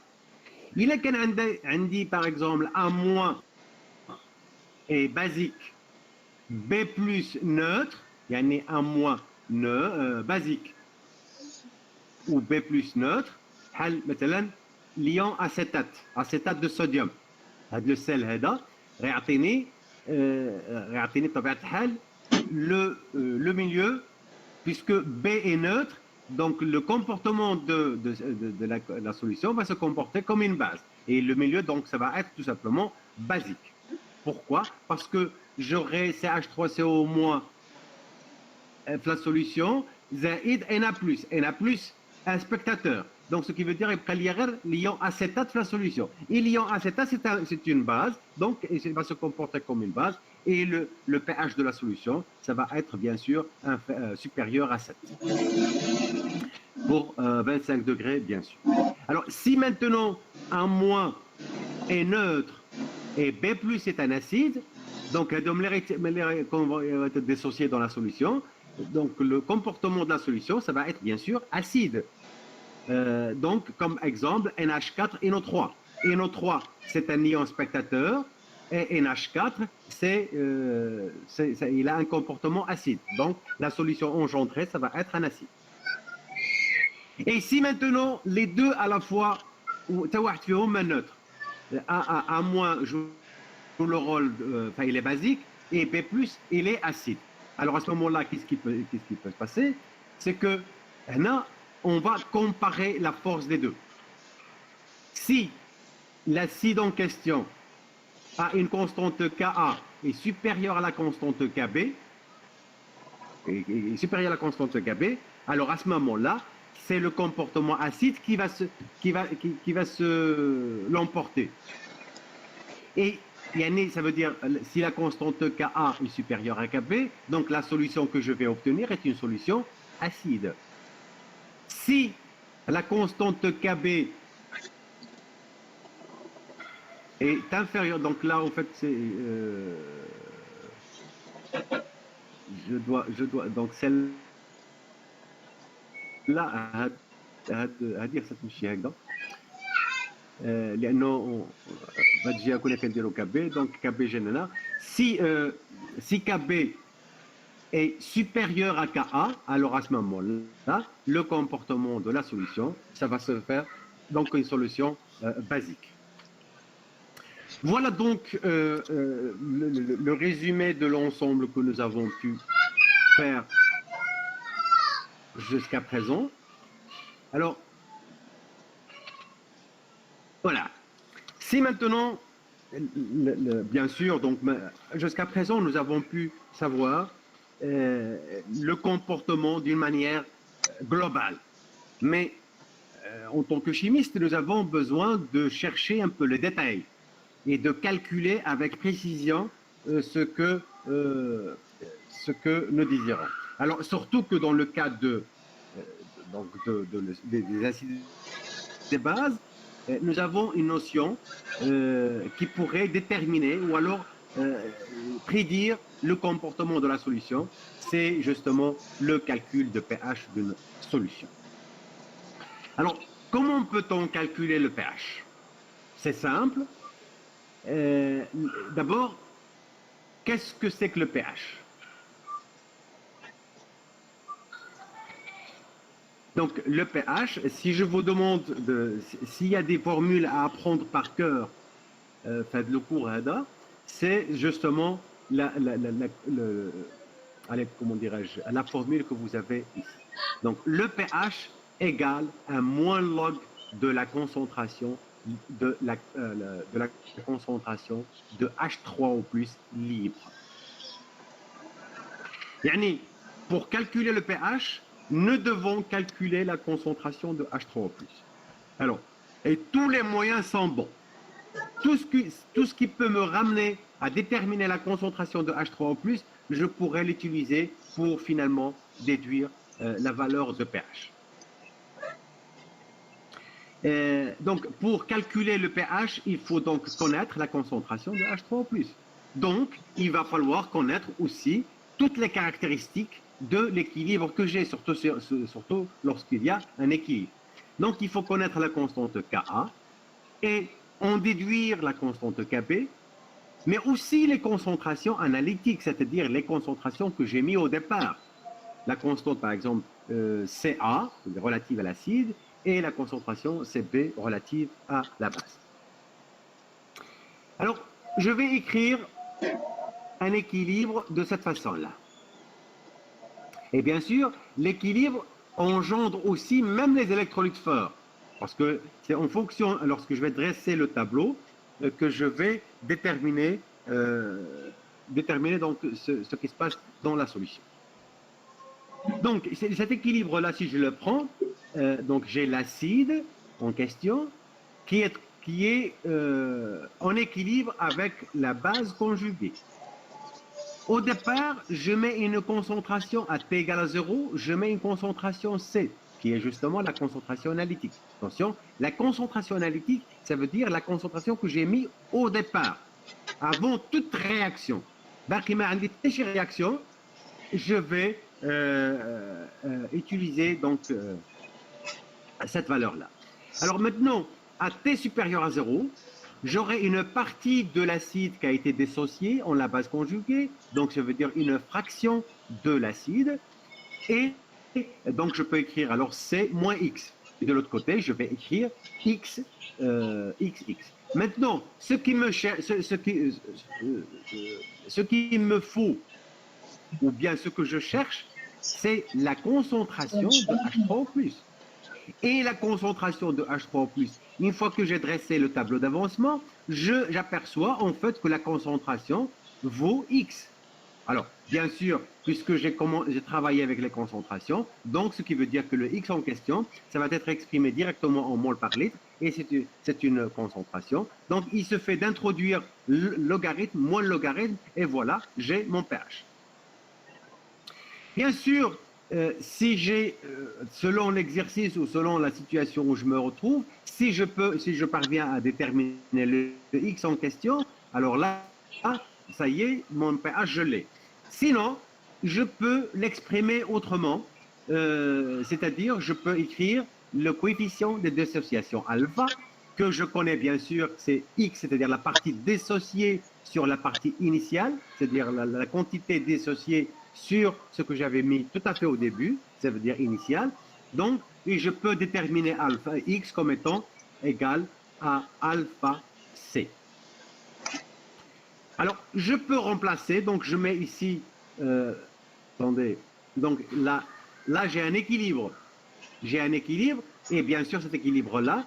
إلا كان عندي par exemple A- et basique, B+ neutre, يعني A- basique ou B+ neutre, بحال مثلا l'ion acétate de sodium. هذا السيل هذا غيعطيني بطبيعة الحال le milieu, puisque B est neutre, donc le comportement de la solution va se comporter comme une base. Et le milieu, donc, ça va être tout simplement basique. Pourquoi? Parce que j'aurai CH3CO- la solution, زائد Na+. Na+, un spectateur. Donc, ce qui veut dire qu'il y a l'ion acétate la solution. Et l'ion acétate, c'est une base, donc il va se comporter comme une base. Et le pH de la solution, ça va être bien sûr supérieur à 7. Pour 25 degrés, bien sûr. Alors, si maintenant A- est neutre et B+ est un acide, donc quand on va être dissocié dans la solution, donc le comportement de la solution, ça va être bien sûr acide. Donc, comme exemple, NH4 et NO3. NO3, c'est un ion spectateur, et NH4, il a un comportement acide. Donc, la solution engendrée, ça va être un acide. Et si maintenant, les deux à la fois, neutre, A- joue le rôle, enfin, il est basique, et B+, il est acide. Alors, à ce moment-là, qu'est-ce qui peut se passer? C'est que, là, on va comparer la force des deux. Si l'acide en question a une constante Ka est supérieure à la constante Kb, alors à ce moment-là, c'est le comportement acide qui va l'emporter. Et ça veut dire, si la constante Ka est supérieure à Kb, donc la solution que je vais obtenir est une solution acide. Si la constante Kb est inférieure, donc là en fait c'est donc celle-là, هذه خصها تمشي هكذا لانه بهذه الجهه كنا كنديروا كبي دونك كبي جا هنا si KB est supérieur à KA, alors à ce moment-là, le comportement de la solution, ça va se faire donc une solution basique. Voilà donc le résumé de l'ensemble que nous avons pu faire jusqu'à présent. Alors, voilà. Si maintenant, bien sûr, donc jusqu'à présent, nous avons pu savoir le comportement d'une manière globale. Mais en tant que chimiste, nous avons besoin de chercher un peu les détails et de calculer avec précision ce que nous désirons. Alors, surtout que dans le cas des acides de base, nous avons une notion qui pourrait déterminer ou alors prédire le comportement de la solution. C'est justement le calcul de pH d'une solution. Alors, comment peut-on calculer le pH? C'est simple. D'abord, qu'est-ce que c'est que le pH? Donc, le pH, si je vous demande, s'il y a des formules à apprendre par cœur, faites le cours, c'est justement comment dirais-je, la formule que vous avez ici. Donc, le pH égale un moins log de la concentration de la concentration de H3O+ libre. Yani, pour calculer le pH, nous devons calculer la concentration de H3O+. Alors, et tous les moyens sont bons. Tout ce qui peut me ramener à déterminer la concentration de H3O+, je pourrais l'utiliser pour finalement déduire la valeur de pH. Donc, pour calculer le pH, il faut donc connaître la concentration de H3O+. Donc, il va falloir connaître aussi toutes les caractéristiques de l'équilibre que j'ai, surtout lorsqu'il y a un équilibre. Donc, il faut connaître la constante Ka et en déduire la constante Kb, mais aussi les concentrations analytiques, c'est-à-dire les concentrations que j'ai mis au départ. La constante, par exemple, Ca, relative à l'acide, et la concentration Cb, relative à la base. Alors, je vais écrire un équilibre de cette façon-là. Et bien sûr, l'équilibre engendre aussi même les électrolytes forts, parce que c'est en fonction, lorsque je vais dresser le tableau, que je vais déterminer donc ce qui se passe dans la solution. Donc, cet équilibre-là, si je le prends, donc j'ai l'acide en question qui est en équilibre avec la base conjuguée. Au départ, je mets une concentration à T égale à 0, je mets une concentration C, qui est justement la concentration analytique. Attention, la concentration analytique, ça veut dire la concentration que j'ai mis au départ, avant toute réaction. Réaction, je vais utiliser donc cette valeur-là. Alors maintenant, à T supérieur à 0, j'aurai une partie de l'acide qui a été dissociée en la base conjuguée, donc ça veut dire une fraction de l'acide, et donc je peux écrire alors C moins X. Et de l'autre côté, je vais écrire X, XX. Maintenant, ce qui me faut, ou bien ce que je cherche, c'est la concentration de H3O+. Et la concentration de H3O+, une fois que j'ai dressé le tableau d'avancement, j'aperçois en fait que la concentration vaut X. Alors, bien sûr, puisque j'ai travaillé avec les concentrations, donc ce qui veut dire que le X en question, ça va être exprimé directement en mol par litre, et c'est une concentration. Donc, il se fait d'introduire le logarithme, moins le logarithme, et voilà, j'ai mon pH. Bien sûr, si j'ai, selon l'exercice ou selon la situation où je me retrouve, si je parviens à déterminer le X en question, alors là, ça y est, mon pH, je l'ai. Sinon, je peux l'exprimer autrement, c'est-à-dire je peux écrire le coefficient de dissociation alpha, que je connais bien sûr, c'est x, c'est-à-dire la partie dissociée sur la partie initiale, c'est-à-dire la quantité dissociée sur ce que j'avais mis tout à fait au début, ça veut dire initial. Donc, et je peux déterminer alpha x comme étant égal à alpha c. Alors, je peux remplacer, donc je mets ici, attendez, donc là j'ai un équilibre. J'ai un équilibre, et bien sûr cet équilibre-là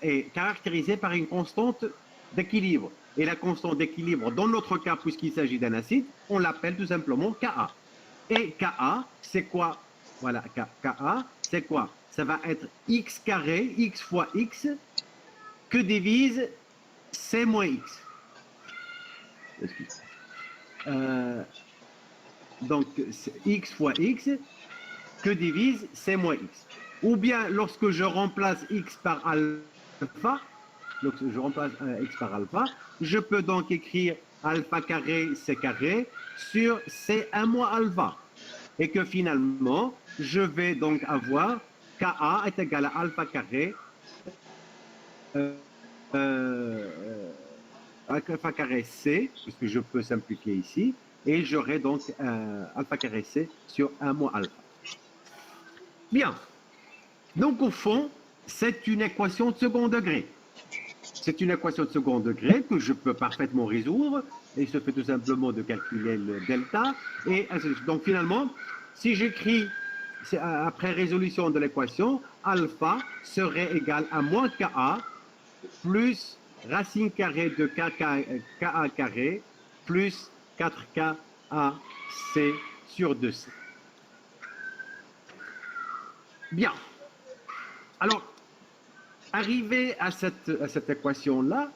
est caractérisé par une constante d'équilibre. Et la constante d'équilibre, dans notre cas, puisqu'il s'agit d'un acide, on l'appelle tout simplement Ka. Et Ka, c'est quoi? Voilà, Ka, c'est quoi? Ça va être x carré, x fois x, que divise c moins x. Donc, x fois x, que divise c moins x. Ou bien, lorsque je remplace x par alpha, lorsque je remplace x par alpha, je peux donc écrire alpha carré c carré sur c1 moins alpha. Et que finalement, je vais donc avoir Ka est égal à alpha carré alpha carré c, puisque je peux simplifier ici, et j'aurai donc alpha carré c sur 1 moins alpha. Bien. Donc au fond, c'est une équation de second degré. C'est une équation de second degré que je peux parfaitement résoudre. Et il se fait tout simplement de calculer le delta. Et donc finalement, si j'écris après résolution de l'équation, alpha serait égal à moins Ka plus racine carrée de Ka carré plus 4Ka C sur 2C. Bien. Alors, arrivé à cette équation-là,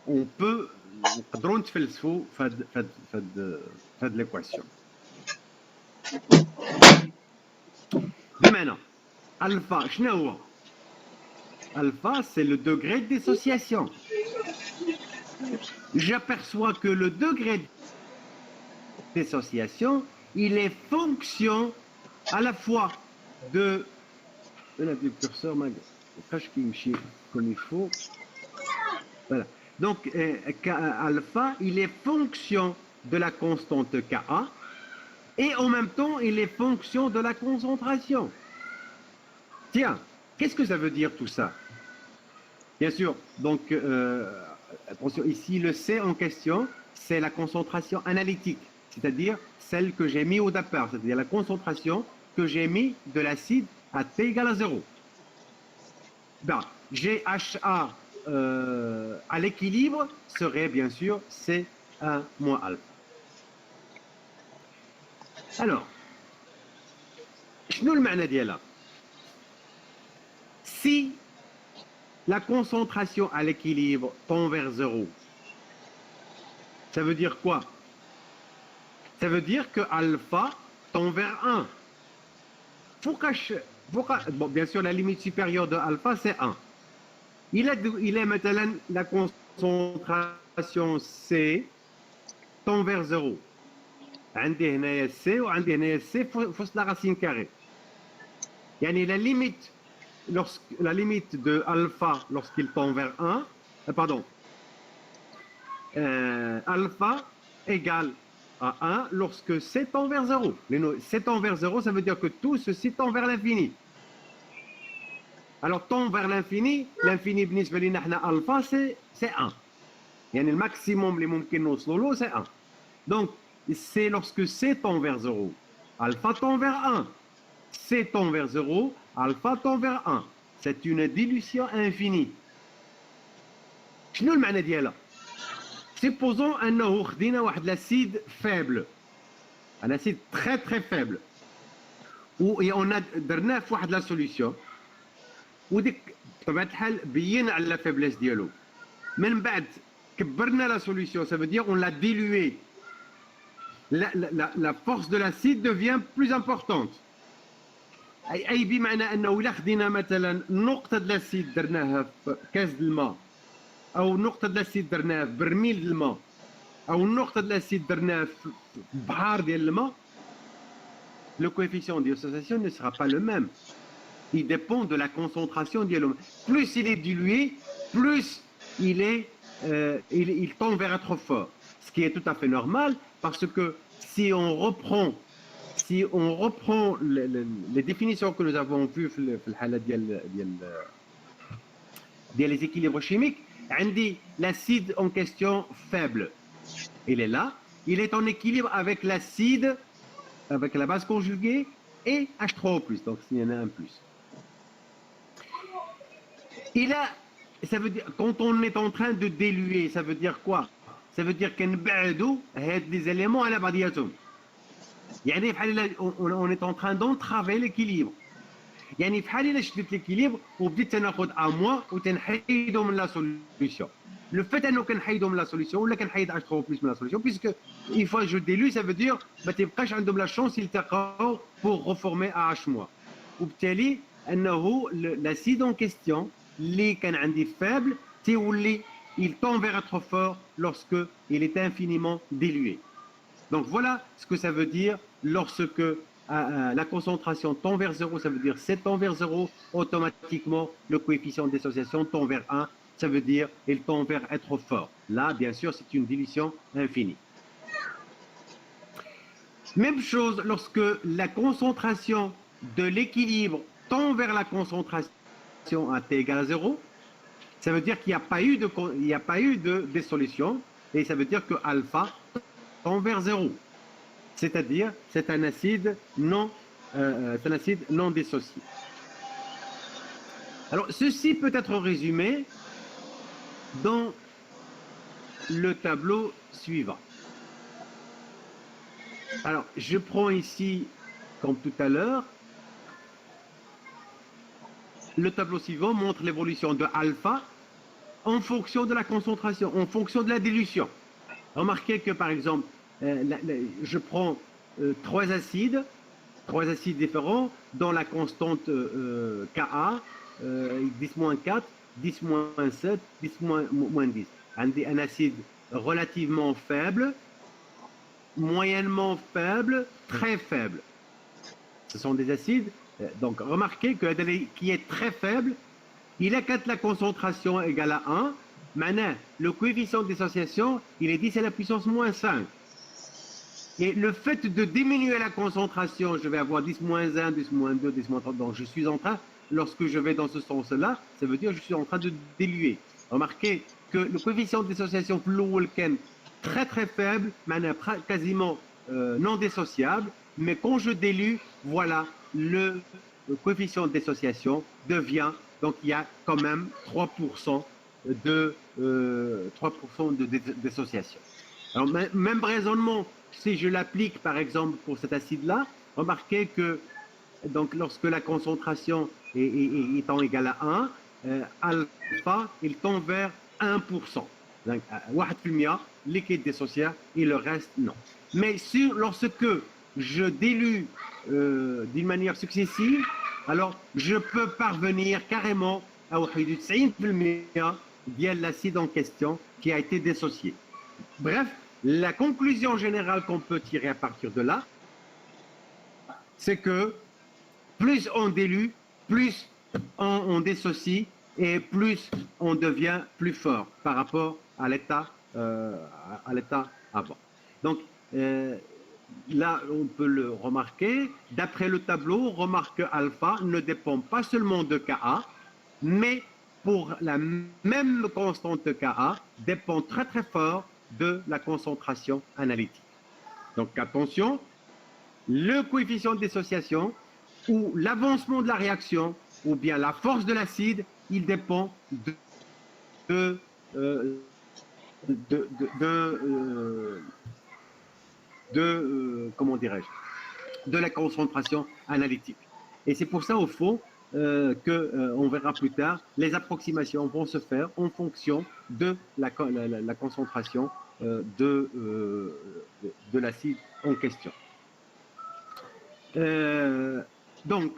on peut faire de l'équation. Maintenant, alpha, alpha, c'est le degré de dissociation. J'aperçois que le degré de dissociation, il est fonction à la fois de... Le curseur, comme il faut. Voilà. Donc, alpha, il est fonction de la constante Ka et en même temps, il est fonction de la concentration. Tiens, qu'est-ce que ça veut dire tout ça? Bien sûr, donc, attention, ici, le C en question, c'est la concentration analytique, c'est-à-dire celle que j'ai mis au départ, c'est-à-dire la concentration que j'ai mis de l'acide à T égale à 0. Ben, GHA à l'équilibre serait bien sûr C1 moins alpha. Alors, شنو المعنى ديالها؟ Si la concentration à l'équilibre tend vers 0, ça veut dire quoi? Ça veut dire que alpha tend vers 1. Bon, bien sûr, la limite supérieure de alpha, c'est 1. Il est maintenant la concentration C tend vers 0. عندي هنايا C وعندي هنايا C فوسط la racine carrée. يعني la limite de alpha lorsqu'il tend vers 1, alpha égale à 1 lorsque C tend vers 0. C tend vers 0, ça veut dire que tout ceci tend vers l'infini. Alors, tend vers l'infini, l'infini بالنسبة لنا احنا alpha, c'est 1. يعني le maximum اللي ممكن نوصلوا له, c'est 1. Donc, c'est lorsque C tend vers 0, alpha tend vers 1. C tend vers 0, alpha tend vers 1. C'est une dilution infinie. شنو المعنى ديالها؟ Supposons أنه خدينا واحد l'acide faible, un acide très très faible, et on a درناه في واحد la solution, وديك بطبيعة الحال بينا على la faiblesse ديالو. من بعد كبرنا la solution, ça veut dire on l'a dilué. La force de l'acide devient plus importante. أي بمعنى أنه إلا خدينا مثلا نقطة الأسيد درناها في كاس الماء أو نقطة الأسيد درناها في برميل الماء او النقطه ديال الاسيد درناه في بحار ديال الماء، le coefficient d'association ne sera pas le même. Il dépend de la concentration dialogue. Plus il est dilué, plus il tend vers être fort. Ce qui est tout à fait normal, parce que si on reprend les définitions que nous avons vues les équilibres chimiques, l'acide en question faible, il est là, il est en équilibre avec l'acide, avec la base conjuguée et H3O+, donc il y en a un plus. Ça veut dire, quand on est en train de diluer, ça veut dire quoi? Ça veut dire qu'on بعدوا des éléments على بعضياتهم. يعني on est en train d'entraver l'équilibre. يعني في حال الا شديت l'équilibre وبديت تناخذ ا موان وتنحيدو من لا سوليوشن. Le fait انه كنحيدو من لا سوليوشن ولا كنحيد H3O+ من لا سوليوشن, puisque une fois je dilue, ça veut dire ما تبقاش عندهم لا شونس يلتقاو pour reformer AH-. وبالتالي انه l'acide en question اللي كان عندي faible تيولي il tend vers être fort lorsque il est infiniment dilué. Donc voilà ce que ça veut dire lorsque la concentration tend vers 0, ça veut dire c'est tend vers 0, automatiquement le coefficient d'association tend vers 1, ça veut dire il tend vers être fort. Là, bien sûr, c'est une dilution infinie. Même chose lorsque la concentration de l'équilibre tend vers la concentration à t égale à 0, ça veut dire qu'il n'y a pas eu de dissolution, et ça veut dire que alpha tend vers 0. C'est-à-dire c'est un acide non dissocié. Alors ceci peut être résumé dans le tableau suivant. Alors je prends ici, comme tout à l'heure, le tableau suivant montre l'évolution de alpha en fonction de la concentration, en fonction de la dilution. Remarquez que par exemple, je prends trois acides différents dont la constante Ka, 10-4, 10-7, 10-10. Un acide relativement faible, moyennement faible, très faible. Ce sont des acides, donc remarquez que qui est très faible, il a quand la concentration égale à 1, maintenant le coefficient d'association, il est 10 à la puissance moins 5. Et le fait de diminuer la concentration, je vais avoir 10-1, 10-2, 10-3, donc je suis en train, lorsque je vais dans ce sens-là, ça veut dire que je suis en train de diluer. Remarquez que le coefficient d'association très très faible, maintenant quasiment non dissociable, mais quand je dilue, voilà, le coefficient d'association devient, donc il y a quand même 3% de dissociation. Alors même raisonnement, si je l'applique par exemple pour cet acide-là, remarquez que donc, lorsque la concentration est étant égale à 1, alpha, il tend vers 1%. Donc, 1% liquide dissocié et le reste non. Mais lorsque je dilue d'une manière successive, alors je peux parvenir carrément à 90% de l'acide en question qui a été dissocié. Bref, la conclusion générale qu'on peut tirer à partir de là, c'est que plus on dilue, plus on dissocie et plus on devient plus fort par rapport à l'état avant. Donc là, on peut le remarquer. D'après le tableau, remarque que alpha ne dépend pas seulement de Ka, mais pour la même constante Ka, dépend très très fort de la concentration analytique. Donc attention, le coefficient de dissociation ou l'avancement de la réaction ou bien la force de l'acide, il dépend comment dirais-je, de la concentration analytique. Et c'est pour ça au fond on verra plus tard, les approximations vont se faire en fonction de la concentration de l'acide en question. Donc,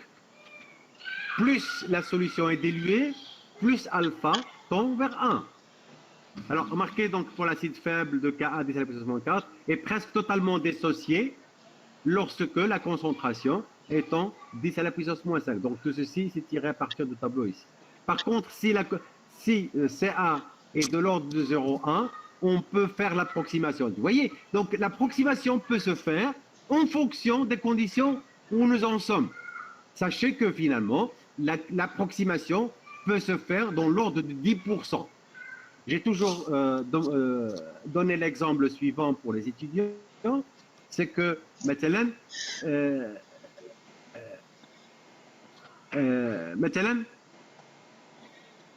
plus la solution est diluée, plus alpha tend vers 1. Alors, remarquez donc pour l'acide faible de Ka 10 à la puissance moins 4 est presque totalement dissocié lorsque la concentration est en 10 à la puissance moins 5. Donc, tout ceci, c'est tiré à partir du tableau ici. Par contre, si CA est de l'ordre de 0,1, on peut faire l'approximation. Vous voyez? Donc, l'approximation peut se faire en fonction des conditions où nous en sommes. Sachez que finalement, l'approximation peut se faire dans l'ordre de 10%. J'ai toujours donné l'exemple suivant pour les étudiants, c'est que مثلا مثلا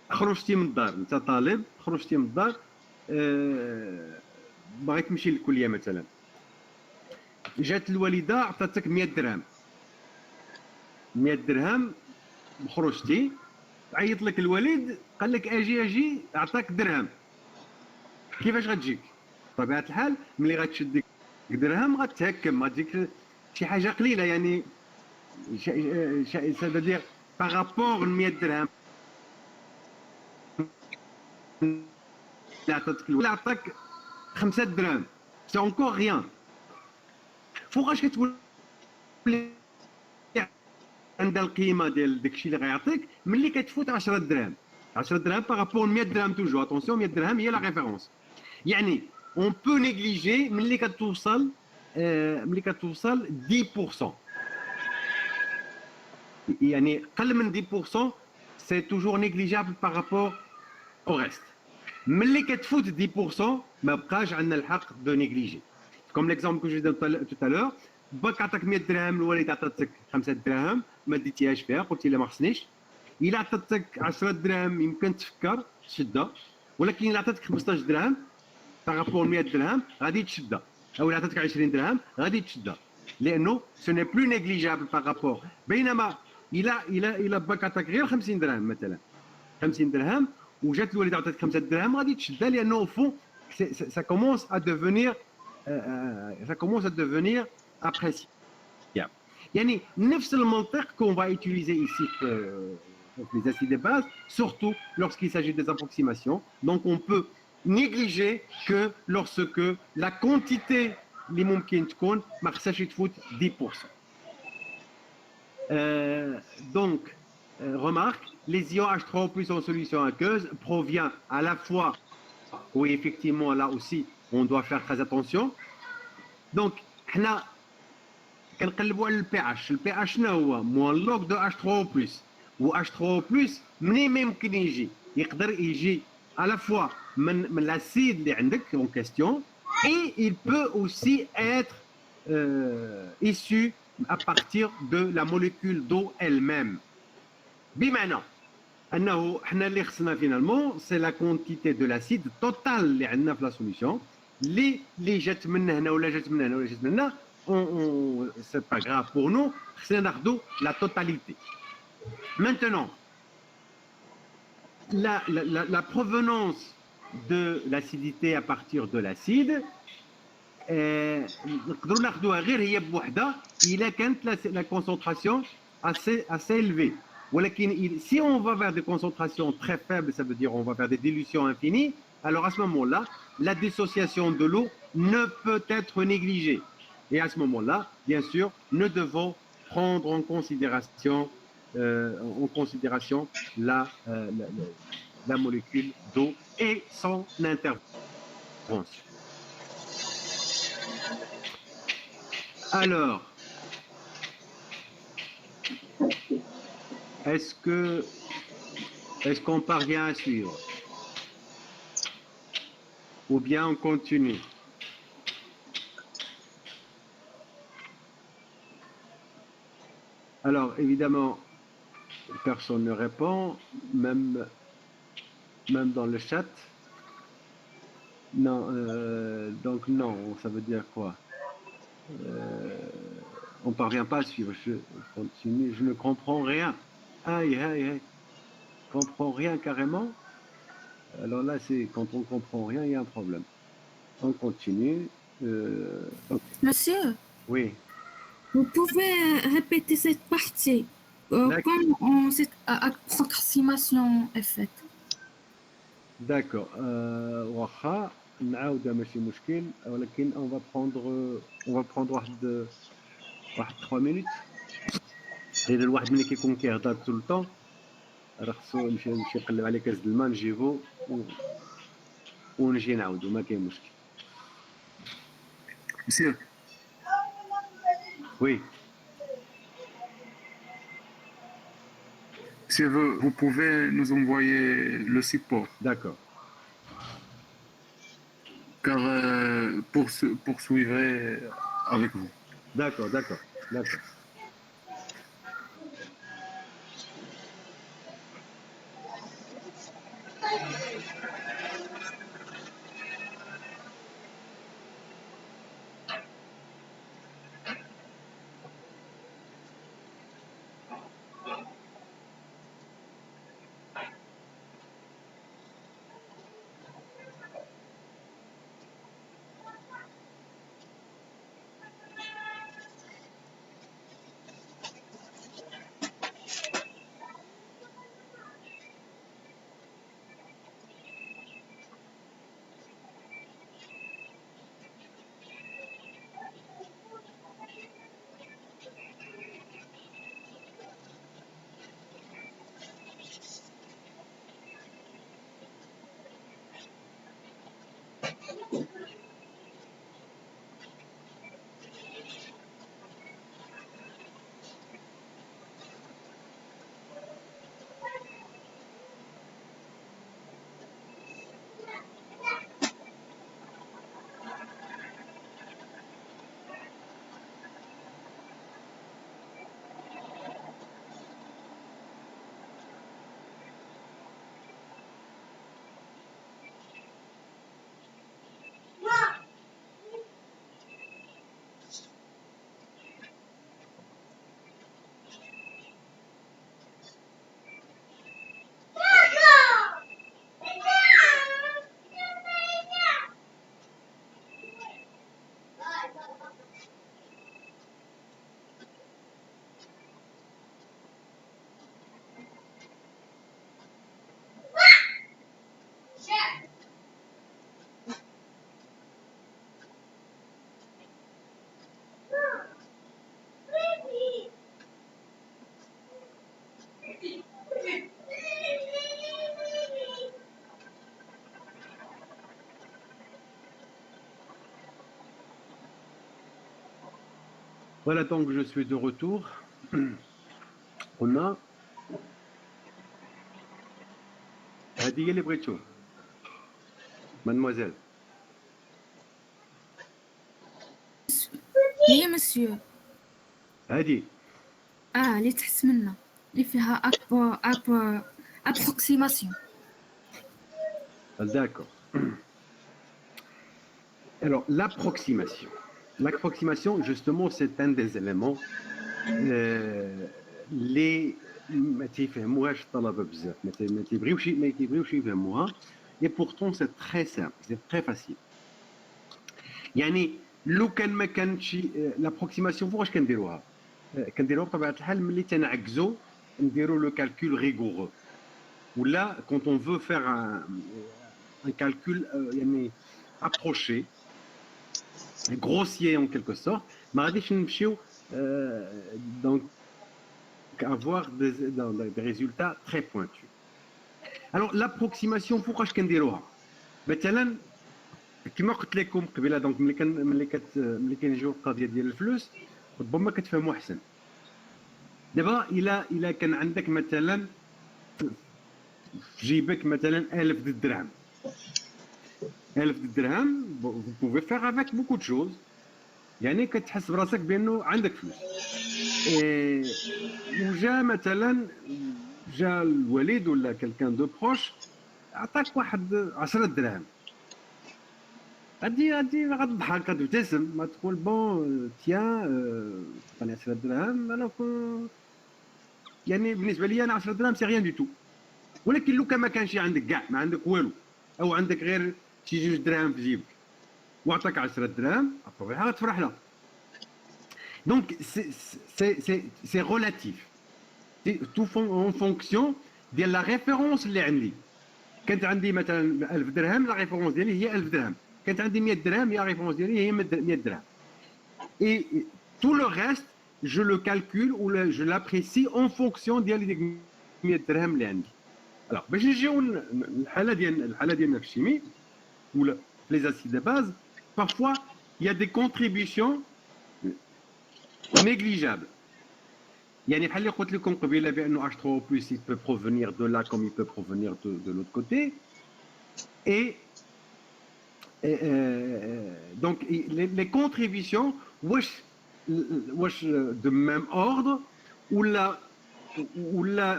خرجتي من الدار، انت طالب خرجتي من الدار بغيت تمشي للكليه مثلا، جات الوالده عطاتك 100 درهم 100 درهم خرجتي، عيط لك الوالد قال لك اجي عطاك درهم، كيفاش غتجيك؟ بطبيعه الحال ملي غتشد ديك درهم غتهكم، غتجيك شي حاجه قليله يعني c'est-à-dire par rapport ل 100 درهم اللي عطاتك الوالد عطاك 5 دراهم سي اونكور ريان. فوقاش كتولي عندها القيمه ديال داكشي اللي غيعطيك ملي كتفوت 10 دراهم 10 دراهم بارابور 100 درهم توجور. اتونسيون 100 درهم هي لا ريفيرونس. يعني اون بو نيغليجي ملي كتوصل 10%. يعني قل من 10% سي توجور نيغليجابل بارابور او ريست. ملي كتفوت 10% ما بقاش عندنا الحق دو نيغليجي. كوم ليكزامبل كو جو دون تو تالور، باك عطاك 100 درهم، الوالد عطاتك 5 دراهم ما ديتيهاش فيها، قلتي لا ما خصنيش. الا عطاتك 10 دراهم يمكن تفكر تشدها، ولكن الا عطاتك 15 درهم بارابور 100 درهم غادي تشدها، او الا عطاتك 20 درهم غادي تشدها، لانه سو ني بلو نيغليجابل بارابور. بينما الا باك عطاك غير 50 درهم مثلا 50 درهم وجات الوالده عطاتك 5 دراهم غادي تشدها، لانه au fond ça commence à devenir appréciable. يعني نفس المنطق qu'on va utiliser ici pour les acides de base, surtout lorsqu'il s'agit des approximations. Donc on peut négliger que lorsque la quantité اللي ممكن تكون ما خصهاش تفوت 10%. Donc remarque, les ions H3O+ en solution aqueuse provient à la fois, oui effectivement là aussi on doit faire très attention. Donc حنا كنقلبوا على البي اتش. البي اتش شنو هو؟ مولوك دو H3O+. و H3O+ منين ما يمكن يقدر يجي à la fois من l'acide اللي عندك en question, et il peut aussi être issu à partir de la molécule d'eau elle-même. بمعنى انه حنا اللي خصنا فينالمون سي لا كونتيتي دو لاسيد توتال اللي عندنا في لا سوليسيون، اللي جات من هنا ولا جات من هنا ولا جات من هنا سي با غراف بور نو، خصنا ناخذوا لا توتاليتي. Maintenant, la provenance de l'acidité à partir de l'acide نقدروا ناخذوها غير هي بوحدها الا كانت la concentration assez élevée. Si on va vers des concentrations très faibles, ça veut dire on va vers des dilutions infinies, alors à ce moment-là, la dissociation de l'eau ne peut être négligée. Et à ce moment-là, bien sûr, nous devons prendre en considération la molécule d'eau et son intervention. Alors, est-ce qu'on parvient à suivre? Ou bien on continue? Alors, évidemment, personne ne répond, même dans le chat. Non, donc non, ça veut dire quoi? On ne parvient pas à suivre. Je continue, je ne comprends rien. Aïe, aïe, aïe. Je ne comprends rien carrément. Alors là, c'est quand on ne comprend rien, il y a un problème. On continue. Monsieur, Oui. vous pouvez répéter cette partie comme cette approximation est faite. D'accord. واخا نعاودها ماشي مشكل ولكن on va prendre واحد 3 minutes حيت الواحد ملي كيكون كيهضر طول الطون راه خصو نمشي نقلب على كاس د الماء نجيبو ونجي نعاودو ما كاين مشكل. Monsieur, وي si vous pouvez nous envoyer le support, داكور car poursuivrai avec vous. داكور داكور داكور. Voilà, donc je suis de retour. On a هذه هي اللي بغيت تشوف مادموزيل. هي مسيو هذه اللي تحت منا اللي فيها ابروكسيماسيون. d'accord. Alors l'approximation. L'approximation justement c'est un des éléments اللي ما تيفهموهاش الطلبه بزاف ما كيبغيوش يفهموها. et pourtant c'est très simple, c'est très facile. يعني لو كان ما كانتش لابروكسيماسيون فوقاش كنديروها بطبيعه الحال ملي تنعكزو نديرو لو كالكول ريغورو ولا quand on veut faire un calcul يعني approché grossier en quelque sorte ما غاديش نمشيو donc avoir des résultats très pointus. Alors l'approximation فوقاش كنديروها مثلا كما قلت لكم قبيله دونك ملي كنجيو القضيه ديال الفلوس ربما كتفهموا احسن. دابا الا كان عندك مثلا في جيبك مثلا 1000 درهم 1000 درهم vous pouvez faire avec beaucoup de choses يعني كتحس براسك بانه عندك فلوس. وجا مثلا جا الوالد ولا كلكان دو بروش عطاك واحد 10 دراهم غادي غتضحك غتبتسم ما تقول بون تيان عطاني 10 دراهم انا يعني بالنسبه لي انا 10 دراهم سي ريان دي تو. ولكن لو كان ما كانش عندك كاع ما عندك والو او عندك غير شي 2 دراهم في جيبك وعطاك 10 دراهم بطبيعه غتفرح لها. دونك سي ريلاتيف tout en fonction ديال لا ريفيرونس اللي عندي. كانت عندي مثلا 1000 درهم، لا ريفيرونس ديالي هي 1000 درهم. كانت عندي 100 درهم، هي ريفيرونس ديالي هي 100 درهم. Et tout le reste, je le calcule ou je l'apprécie en fonction ديال ديك 100 درهم اللي عندي. Alors, باش نجيو الحاله ديالنا في الشيمي ولا في les acides de base, parfois il y a des contributions négligeables. يعني بحال اللي قلت لكم قبيله بانه H3O+ il peut provenir de là comme il peut provenir de l'autre côté. Et donc les contributions واش de même ordre ou là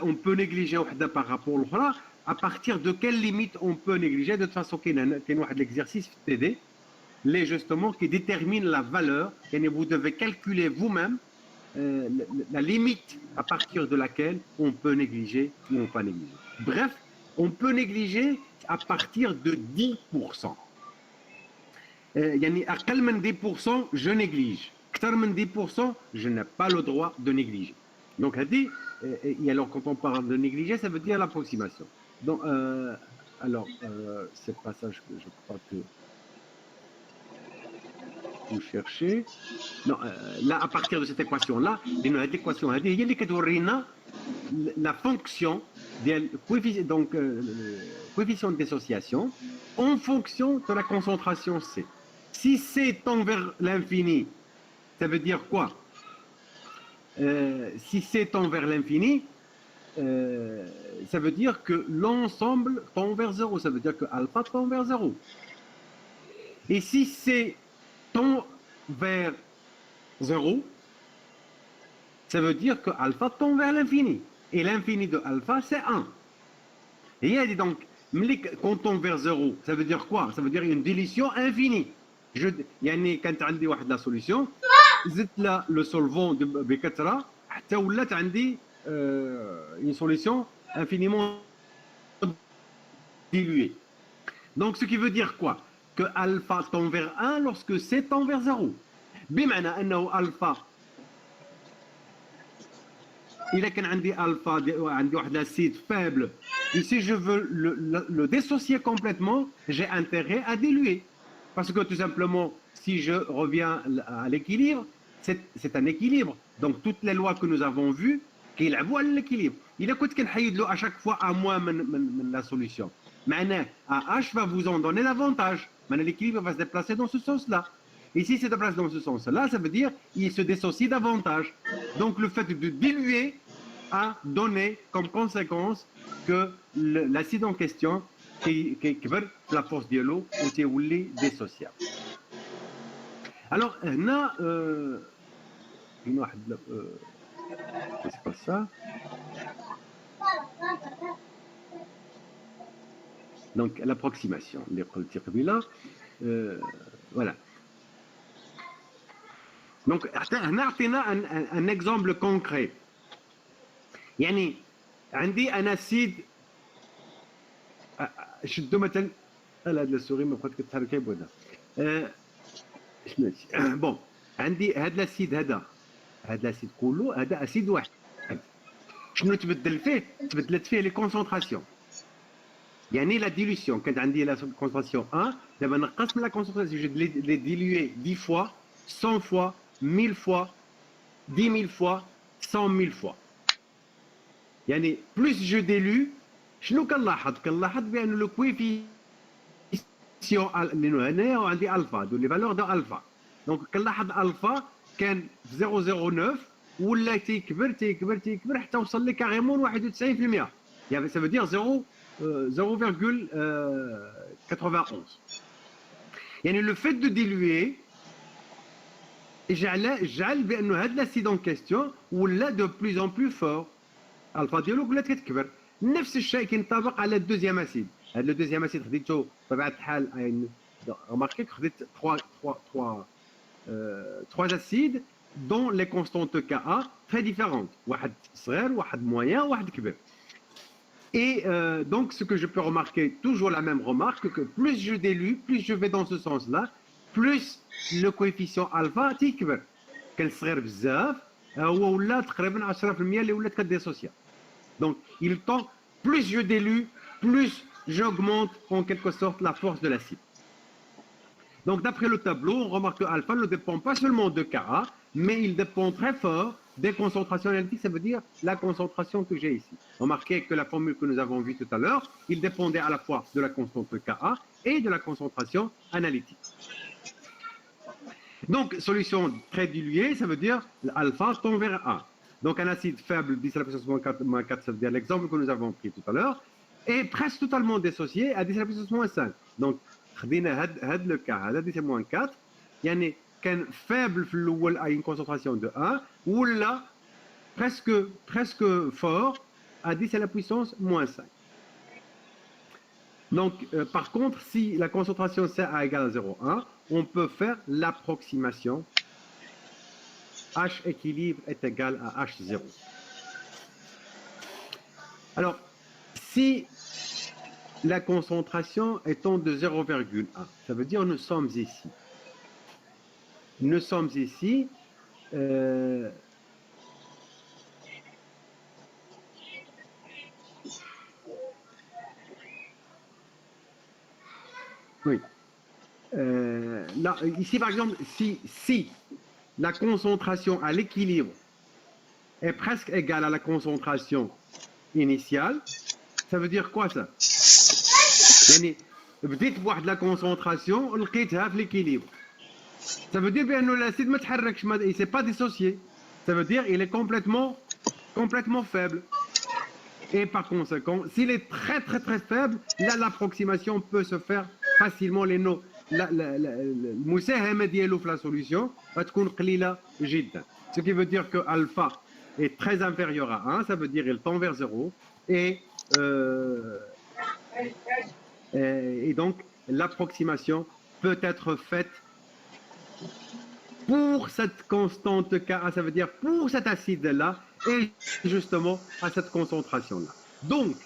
on peut négliger وحده par rapport à l'autre. À partir de quelle limite on peut négliger? De toute façon كاين واحد l'exercice في TD les justement qui détermine la valeur. Et vous devez calculer vous-même la limite à partir de laquelle on peut négliger ou on pas négliger. Bref, on peut négliger à partir de 10%. يعني أقل من 10% je néglige. أكثر من 10% je n'ai pas le droit de négliger. Donc et alors quand on parle de négliger, ça veut dire l'approximation. Donc alors c'est pas ça que je crois que vous cherchez. Non, là à partir de cette équation là, cette équation هذه هي اللي كتورينا la fonction ديال coefficient de dissociation en fonction de la concentration C. Si C tend vers l'infini, ça veut dire quoi? Si C tend vers l'infini, ça veut dire que l'ensemble tend vers 0. Ça veut dire que alpha tend vers 0. Et si C tend vers 0, ça veut dire que alpha tend vers l'infini. Et l'infini de alpha, c'est 1. Et donc, quand on tend vers 0, ça veut dire quoi? Ça veut dire une dilution infinie. يعني كانت عندي واحد لا سوليسيون زدت لها لو سولفون بكثره حتى ولات عندي une solution infiniment diluée. Donc ce qui veut dire quoi? Que alpha tend vers 1 lorsque C tend vers 0. بمعنى انه alpha إذا كان عندي alpha عندي واحد l'acide faible, et si je veux le dissocier complètement, j'ai intérêt à diluer. Parce que tout simplement, si je reviens à l'équilibre, c'est un équilibre. Donc toutes les lois que nous avons vues, كيلعبوا على l'équilibre. إذا كنت كنحيد له à chaque fois à moins من la solution, معناه à H va vous en donner l'avantage. Maintenant l'équilibre va se déplacer dans ce sens-là. Et si se déplace dans ce sens-là, ça veut dire qu'il se dissocie davantage. Donc le fait de diluer a donné comme conséquence que l'acide en question كيكبر la force ديالو وتيولي dissociable. Alors هنا واحد c'est pas ça. Donc l'approximation اللي قلت قبيله voilà. Donc هنا عطينا un exemple concret. يعني عندي انا سيد شدوا مثلا هذا السوري ما بقات كتحرك بوحدها شنو هادشي بون عندي هذا الاسيد هذا الاسيد كله هذا اسيد واحد. شنو تبدل فيه؟ تبدلت فيه لي كونسونطراسيون. يعني لا ديلوسيون كانت عندي لا كونسونطراسيون 1 دابا نقصت من لا كونسونطراسيون جو لي ديلوي 10 fois 100 fois 1000 fois 10 000 fois 100 000 fois. يعني بلوس جو ديلو شنو كنلاحظ بان لو كويفيسيون اللي هنايا وعندي الفا دو لي فالور دو الفا. دونك كنلاحظ الفا كان في 0.09 ولا تيكبر حتى وصل لي كاريمون 91%. يعني ça veut dire 0,91. يعني لو فيت دو ديلوي جعل بانه هاد لاسيد اون كيستيون ولا دو بلوز اون بلو فور. الفا ديالو ولات كتكبر. نفس الشيء كينطبق على الدوزيام اسيد. هذا الدوزيام اسيد خديته بطبيعه الحال يعني رماركي خديت 3 acides dont les constantes Ka très différentes. واحد صغير واحد moyen واحد كبير. Et donc ce que je peux remarquer, toujours la même remarque, que plus je dilue, plus je vais dans ce sens-là, plus le coefficient alpha تيكبر. كان صغير بزاف هو ولا تقريبا 10% اللي ولات كديسوسيا. Donc il tend, plus je dilue, plus j'augmente en quelque sorte la force de l'acide. Donc, d'après le tableau, on remarque que alpha ne dépend pas seulement de Ka, mais il dépend très fort des concentrations analytiques, ça veut dire la concentration que j'ai ici. Remarquez que la formule que nous avons vue tout à l'heure, il dépendait à la fois de la constante Ka et de la concentration analytique. Donc, solution très diluée, ça veut dire alpha tend vers 1. Donc, un acide faible, 10 à la puissance moins 4, ça veut dire l'exemple que nous avons pris tout à l'heure, est presque totalement dissocié à 10 à la puissance moins 5. Donc, le cas, 10 à moins 4, يعني كان faible في الأول à une concentration de 1, ou là, presque fort à 10 à la puissance moins 5. Donc, par contre, si la concentration CA égale à 0,1, on peut faire l'approximation H équilibre est égal à H0. Alors, si la concentration étant de 0,1, ça veut dire nous sommes ici. Nous sommes ici. Oui. Là, ici, par exemple, si la concentration à l'équilibre est presque égale à la concentration initiale, ça veut dire quoi ça? يعني بديت بواحد la concentration لقيتها في l'équilibre. Ça veut dire que l'acide ما تحركش, il ne s'est pas dissocié. Ça veut dire qu'il est complètement faible. Et par conséquent, s'il est très très très faible, là l'approximation peut se faire facilement. المساهمة ديالو في la solution غتكون قليلة جدا. Ce qui veut dire que alpha est très inférieur à 1, ça veut dire qu'il tend vers 0 et donc l'approximation peut être faite pour cette constante Ka, ça veut dire pour cet acide-là, et justement à cette concentration-là. Donc,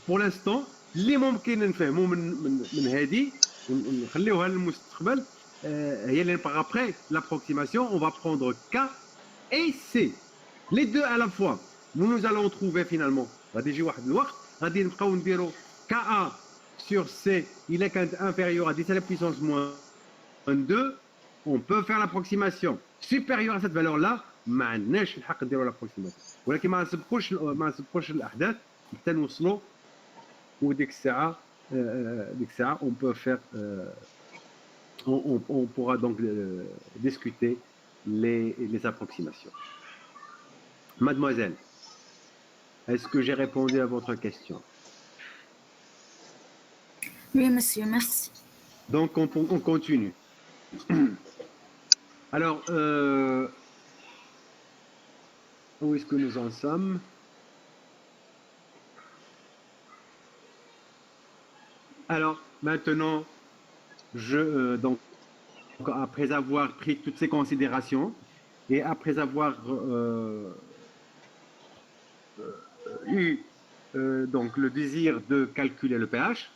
pour l'instant, اللي ممكن نفهموا من هذه ونخليوها للمستقبل هي اللي par après l'approximation, on va prendre K et C. Les deux à la fois. Nous allons trouver finalement, غادي يجي واحد الوقت غادي نبقاو نديروا Ka sur C, il est inférieur à 10 à la puissance moins 2, on peut faire l'approximation supérieure à cette valeur-là, ما عندناش الحق نديروا l'approximation. ولكن ما نسبقوش الأحداث حتى نوصلوا وديك الساعة on peut faire on pourra donc discuter les approximations. Mademoiselle, est-ce que j'ai répondu à votre question? Oui, monsieur, merci. Donc, on continue. Alors, où est-ce que nous en sommes? Alors, maintenant, donc, après avoir pris toutes ces considérations et après avoir eu donc le désir de calculer le pH,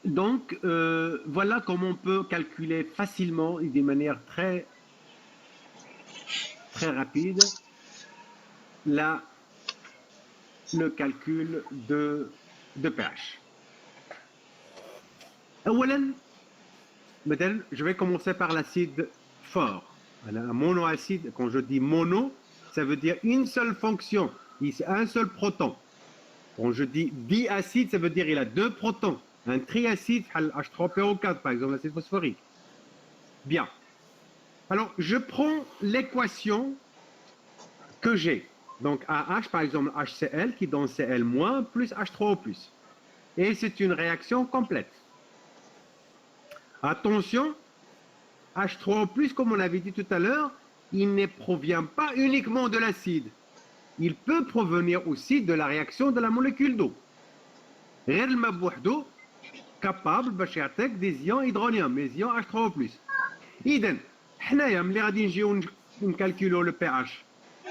donc voilà comment on peut calculer facilement et d'une manière très rapide le calcul de pH. Je vais commencer par l'acide fort. Un monoacide, quand je dis mono, ça veut dire une seule fonction, un seul proton. Quand je dis diacide, ça veut dire qu'il a deux protons. Un triacide, H3PO4 par exemple, l'acide phosphorique. Bien. Alors, je prends l'équation que j'ai. Donc, AH, par exemple, HCl qui donne Cl- plus H3O+. Et c'est une réaction complète. Attention, H3O+, comme on l'avait dit tout à l'heure, il ne provient pas uniquement de l'acide. Il peut provenir aussi de la réaction de la molécule d'eau. غير الماء بوحدو capable باش يعطيك des ions hydronium, les ions H3O+. إذن حنايا ملي غادي نجيو نكالكولو le pH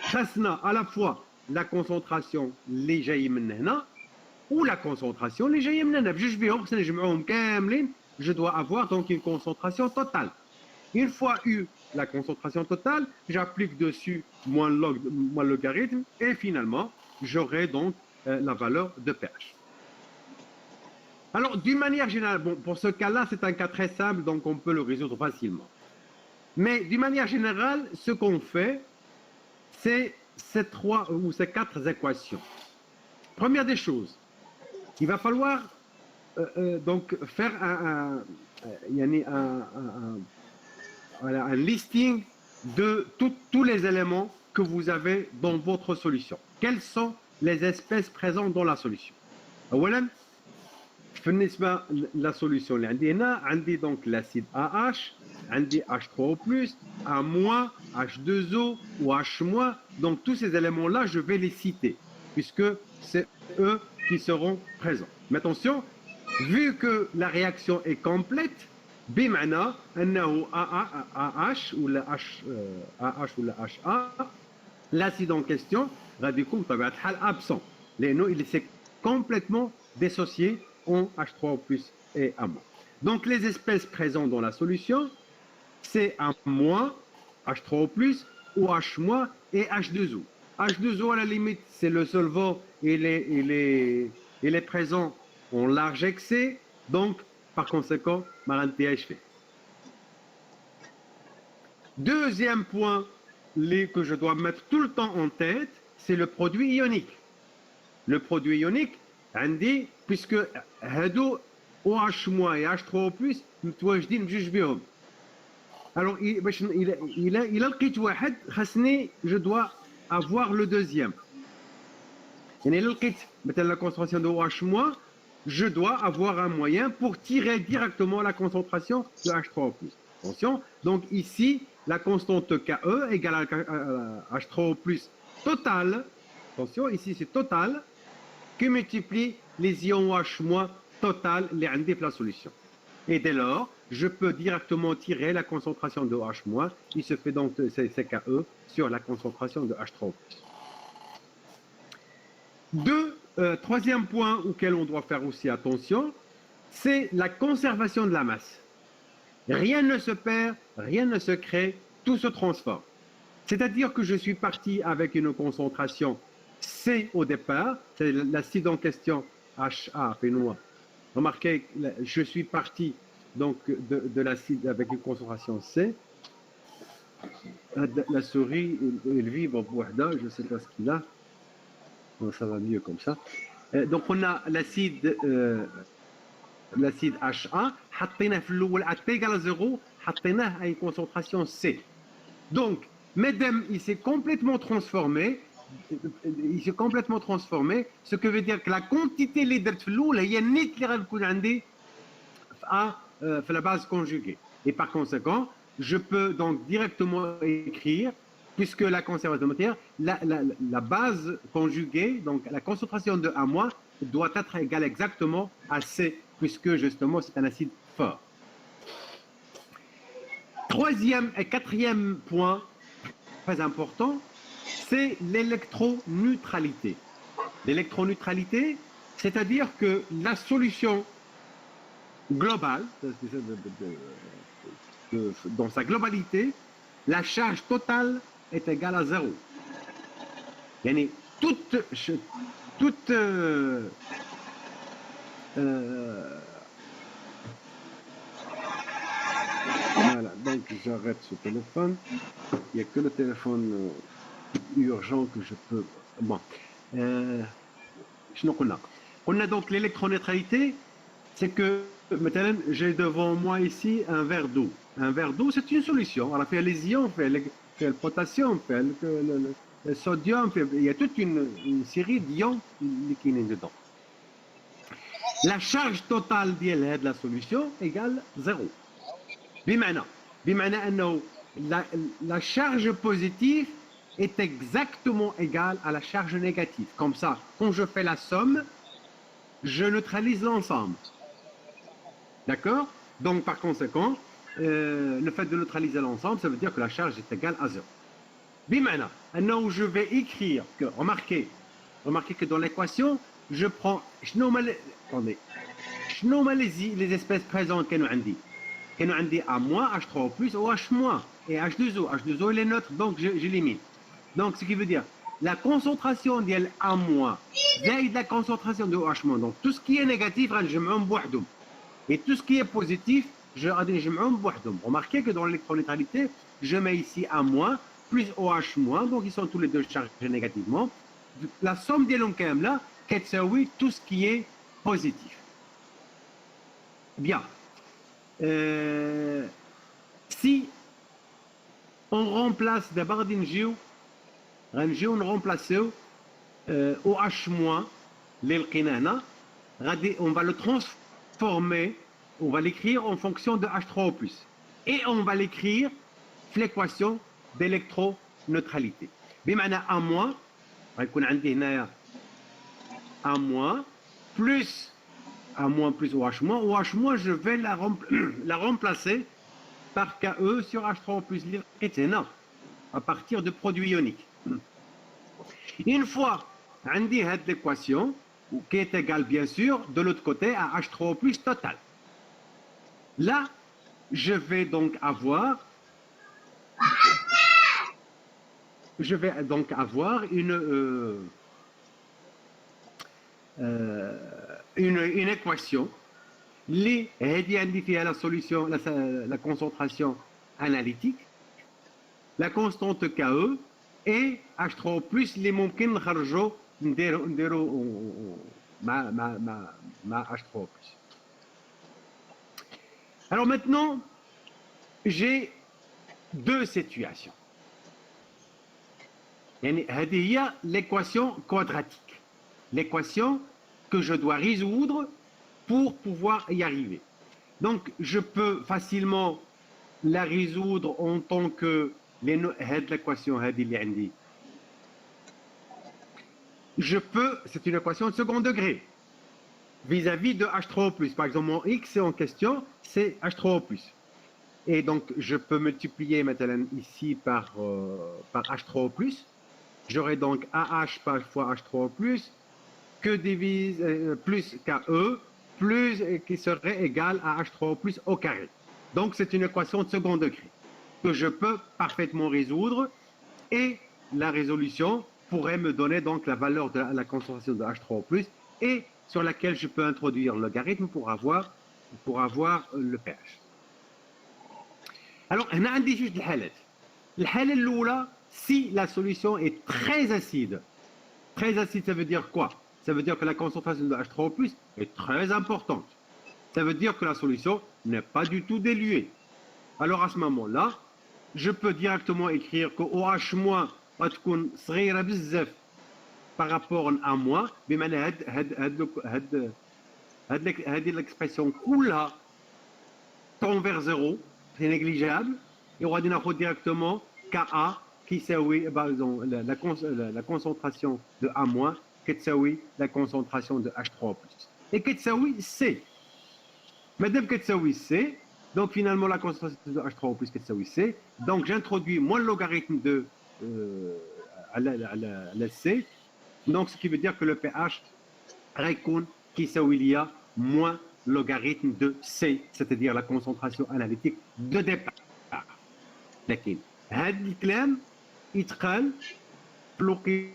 خاصنا à la fois la concentration اللي جاي من هنا ou la concentration اللي جايه من هنا بجوج بهم خصنا نجمعوهم كاملين. Je dois avoir donc une concentration totale. Une fois eu la concentration totale, j'applique dessus moins logarithme et finalement j'aurai donc la valeur de pH. Alors, d'une manière générale, bon, pour ce cas-là, c'est un cas très simple, donc on peut le résoudre facilement. Mais d'une manière générale, ce qu'on fait, c'est ces trois ou ces quatre équations. Première des choses, il va falloir donc faire un listing de tous les éléments que vous avez dans votre solution. Quelles sont les espèces présentes dans la solution? أولاً بالنسبة la solution اللي عندي هنا عندي donc l'acide AH, عندي H3O+, A-, H2O ou H-, donc tous ces éléments-là, je vais les citer puisque c'est eux qui seront présents. Mais attention, vu que la réaction est complète, بمعنى أنه AH ou la AH ou la HA, l'acide en question غادي يكون بطبيعة الحال absent لأنه il s'est complètement dissocié en H3O+ et A-. Donc les espèces présentes dans la solution, c'est A-, H3O+, ou H- et H2O. H2O, à la limite, c'est le solvant, il est présent en large excès, donc par conséquent, maranti fait. Deuxième point que je dois mettre tout le temps en tête, c'est le produit ionique. Le produit ionique, عندي puisque هادو OH- et H3O+ متواجدين بجوج بهم. Alors باش إلا لقيت واحد خاصني je dois avoir le deuxième. يعني إلا لقيت مثلا la concentration de OH-, je dois avoir un moyen pour tirer directement la concentration de H3O+. Attention, donc ici la constante Ke égale à H3O+ total. Attention, ici c'est total qui multiplie les ions OH- total les عندي في la solution. Et dès lors, je peux directement tirer la concentration de OH-, il se fait donc c'est Ke sur la concentration de H3O+. Troisième point auquel on doit faire aussi attention, c'est la conservation de la masse. Rien ne se perd, rien ne se crée, tout se transforme. C'est-à-dire que je suis parti avec une concentration C au départ, c'est l'acide en question HA, phénois. Remarquez, je suis parti donc de l'acide avec une concentration C. La souris, elle vibre bouhda, je ne sais pas ce qu'il a. Non, ça va mieux comme ça. Donc on a l'acide HA, حطيناه في الأول à T égale à 0, حطيناه à une concentration C. Donc, mesdames, il s'est complètement transformé, ce que veut dire que la quantité اللي درت في الأول هي النيت اللي غتكون عندي في la base conjuguée. Et par conséquent, je peux donc directement écrire, puisque la conservation de matière, la base conjuguée, donc la concentration de A- doit être égale exactement à C, puisque justement c'est un acide fort. Troisième et quatrième point très important, c'est l'électroneutralité. L'électroneutralité, c'est-à-dire que la solution globale, dans sa globalité, la charge totale est égale à 0. Yani toute voilà, donc j'arrête ce téléphone. Il n'y a que le téléphone urgent que je peux. Bon. On a donc l'électroneutralité, c'est que maintenant j'ai devant moi ici un verre d'eau. Un verre d'eau, c'est une solution. On a fait les ions, fait le potassium, fait le sodium, il y a toute une série d'ions qui sont dedans. La charge totale de la solution égale 0. بمعنى أنه la charge positive est exactement égale à la charge négative. Comme ça, quand je fais la somme, je neutralise l'ensemble. D'accord? Donc, par conséquent, le fait de neutraliser l'ensemble, ça veut dire que la charge est égale à 0. بمعنى أنه je vais écrire que, remarquez que dans l'équation, je prends attendez, les espèces présentes كانوا عندي A-, H3O+, ou H-, et H2O. H2O, il est neutre, donc j'élimine. Donc, ce qui veut dire, la concentration de A- زائد la concentration de OH-. Donc tout ce qui est négatif, غنجمعهم بوحدهم. Et tout ce qui est positif, je غادي نجمعهم بوحدهم. Remarquez que dans l'électroneutralité, je mets ici A- plus OH-, donc ils sont tous les deux chargés négativement. La somme ديالهم كامله كتساوي tout ce qui est positif. Bien. Si on remplace d'abord غنجيو نرمبلاسيو OH- اللي لقينا هنا غادي on va le transformer, on va l'écrire en fonction de H3O+. Et on va l'écrire في l'équation d'électroneutralité. بمعنى A- غيكون عندي هنايا A- plus A- plus OH-. OH-, je vais la remplacer par Ke sur H3O+, اللي لقيت هنا à partir de produits ioniques. Une fois عندي هاد l'équation qui est égale bien sûr de l'autre côté à H3O+ total. Là, je vais donc avoir une équation اللي هذه عندي فيها la solution, la concentration analytique, la constante Ke et H3O+ اللي ممكن نخرجوا نديروا مع H3O+. Alors maintenant, j'ai deux situations. هذه هي l'équation quadratique, l'équation que je dois résoudre pour pouvoir y arriver. Donc, je peux facilement la résoudre en tant que l'équation je peux, c'est une équation de second degré vis-à-vis de H3O+. Par exemple, mon X en question, c'est H3O+. Et donc, je peux multiplier maintenant ici par H3O+. J'aurai donc AH fois H3O+, que divise plus KE, plus qui serait égal à H3O+ au carré. Donc, c'est une équation de second degré que je peux parfaitement résoudre et la résolution pourrait me donner donc la valeur de la concentration de H3O+, et sur laquelle je peux introduire le logarithme pour avoir le pH. Alors, هنا عندي جوج الحالات. الحالة الأولى, si la solution est très acide. Très acide, ça veut dire quoi? Ça veut dire que la concentration de H3O+ est très importante. Ça veut dire que la solution n'est pas du tout diluée. Alors à ce moment-là, je peux directement écrire que OH- غتكون صغيرة بزاف par rapport à moi, بمعنى هذه l'expression كلها tend vers 0, c'est négligeable, et on va ناخذ directement Ka qui يساوي par exemple la concentration de A- كتساوي la concentration de H3O+. Et كتساوي C. Madame كتساوي C, donc finalement la concentration de H3O+ كتساوي C, donc j'introduis moins le logarithme de à la C, donc ce qui veut dire que le pH غيكون كيساوي ليا moins logarithme de C, c'est-à-dire la concentration analytique de départ. لكن هذا الكلام يتقال في الوقيته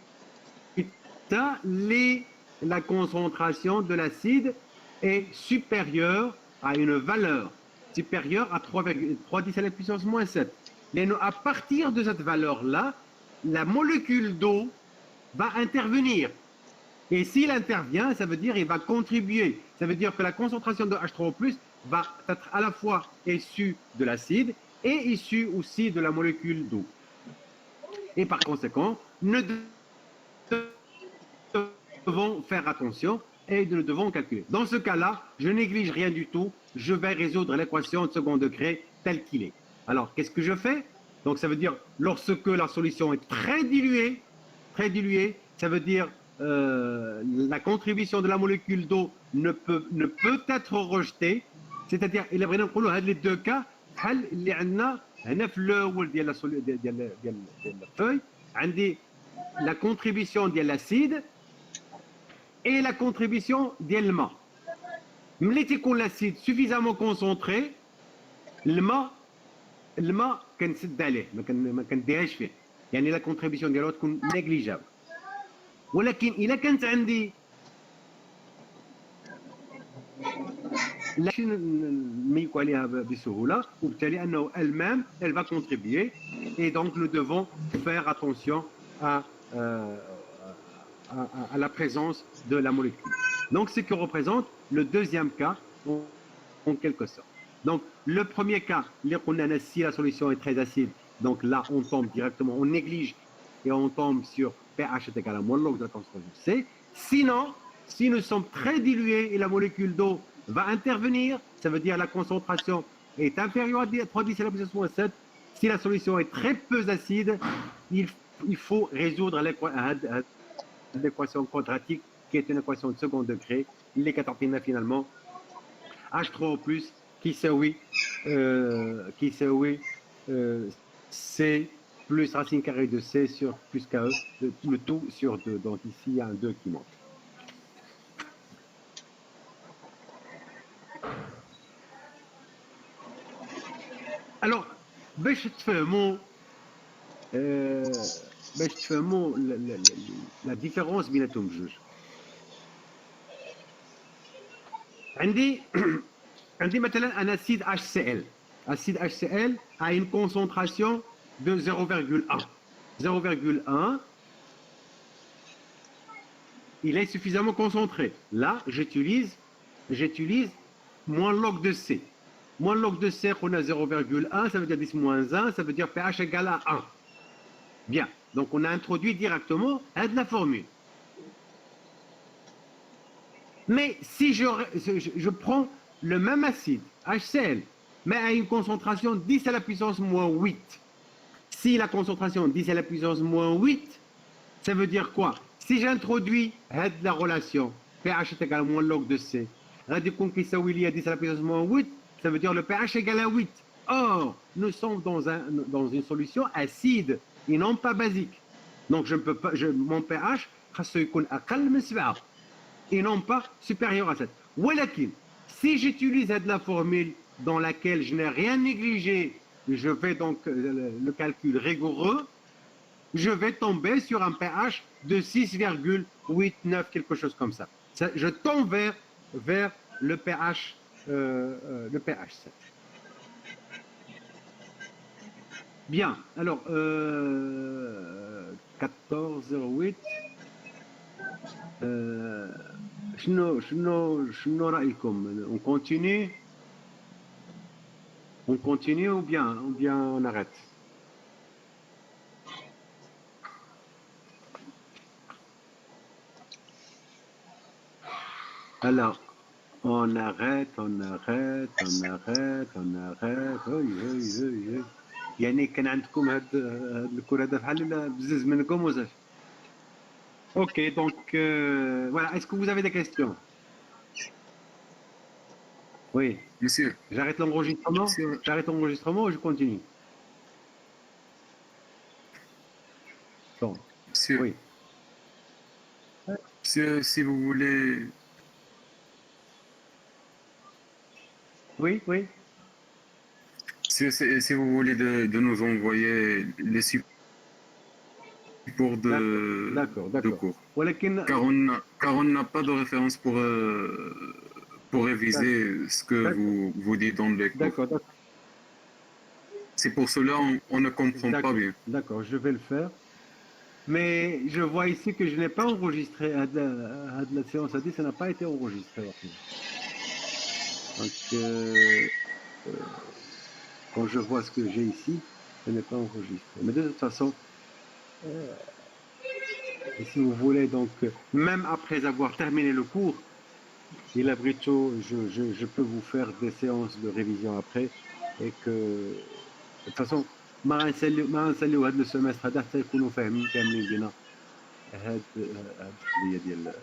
اللي la concentration de l'acide est supérieure à une valeur supérieure à 3,3 à la puissance moins 7. Et à partir de cette valeur-là, la molécule d'eau va intervenir. Et s'il intervient, ça veut dire qu'il va contribuer. Ça veut dire que la concentration de H3O+ va être à la fois issue de l'acide et issue aussi de la molécule d'eau. Et par conséquent, nous devons faire attention et nous devons calculer. Dans ce cas-là, je néglige rien du tout. Je vais résoudre l'équation de second degré telle qu'il est. Alors, qu'est-ce que je fais? Donc, ça veut dire, lorsque la solution est très diluée, ça veut dire la contribution de la molécule d'eau ne peut être rejetée. C'est-à-dire, il est vraiment les deux cas, اللي عندنا هنا في الاول ديال الفeuille, عندي la contribution de l'acide et la contribution ديال الماء. ملي تيكون l'acide suffisamment concentré, الماء كنسد عليه ما كنديرهاش فيه, يعني la contribution ديالو تكون négligeable. ولكن اذا كانت عندي لا نميكوا عليها بسهوله وبالتالي انه elle-même elle va contribuer et donc nous devons faire attention à, euh, à la présence de la molécule. Donc ce qui représente le deuxième cas en quelque sorte. Donc le premier cas, si la solution est très acide, donc là on tombe directement, on néglige et on tombe sur pH est égal à moins log de la concentration C. Sinon, si nous sommes très dilués et la molécule d'eau va intervenir, ça veut dire la concentration est inférieure à 3,10 à la puissance moins 7. Si la solution est très peu acide, il faut résoudre l'équation quadratique qui est une équation de second degré, les 14 finalement, H3O+, qui s'éoui C plus racine carrée de C sur plus KE, le tout sur 2. Donc ici, il y a un 2 qui manque. Alors, باش تفهموا la différence بيناتهم بجوج. عندي مثلا un acide HCl. Acide HCl a une concentration de 0,1. 0,1, il est suffisamment concentré. Là, j'utilise moins log de C. Moins log de C, on a 0,1, ça veut dire 10 moins 1, ça veut dire pH égale à 1. Bien, donc on a introduit directement de la formule. Mais si je prends le même acide, HCl, mais à une concentration 10 à la puissance moins 8, si la concentration 10 à la puissance moins 8, ça veut dire quoi? Si j'introduis la relation pH est égal à moins log de C, radicon qui s'aouili à 10 à la puissance moins 8, ça veut dire le pH égal à 8. Or, nous sommes dans une solution acide et non pas basique. Donc, je ne peux pas, mon pH et non pas supérieur à 7. ولكن, si j'utilise la formule dans laquelle je n'ai rien négligé, je fais donc le calcul rigoureux, je vais tomber sur un pH de 6,89, quelque chose comme ça. Je tombe vers le pH 7. Bien, alors 14,08. شنو رأيكم؟ on continue ou bien on arrête? Alors, on arrête. يعني كان عندكم هاد الكره هذا بحال بزز منكم وزاف. Ok, donc voilà. Est-ce que vous avez des questions? Oui. Monsieur. J'arrête l'enregistrement. J'arrête l'enregistrement ou je continue? Bon. Monsieur. Oui. Monsieur, si vous voulez. Oui, oui. Si vous voulez de nous envoyer les supports de cours. Car on n'a pas de référence pour réviser ce que vous dites dans les cours. D'accord. C'est pour cela on ne comprend pas bien. D'accord, je vais le faire. Mais je vois ici que je n'ai pas enregistré la séance à 10, ça n'a pas été enregistré. Donc, quand je vois ce que j'ai ici, ce n'est pas enregistré. Mais de toute façon, si vous voulez, donc, même après avoir terminé le cours, il a brito, je peux vous faire des séances de révision après, et que, de toute façon, ما غنساليو هذا السيمستر هذا حتى يكونوا فاهمين كاملين بينا هاد القضيه ديال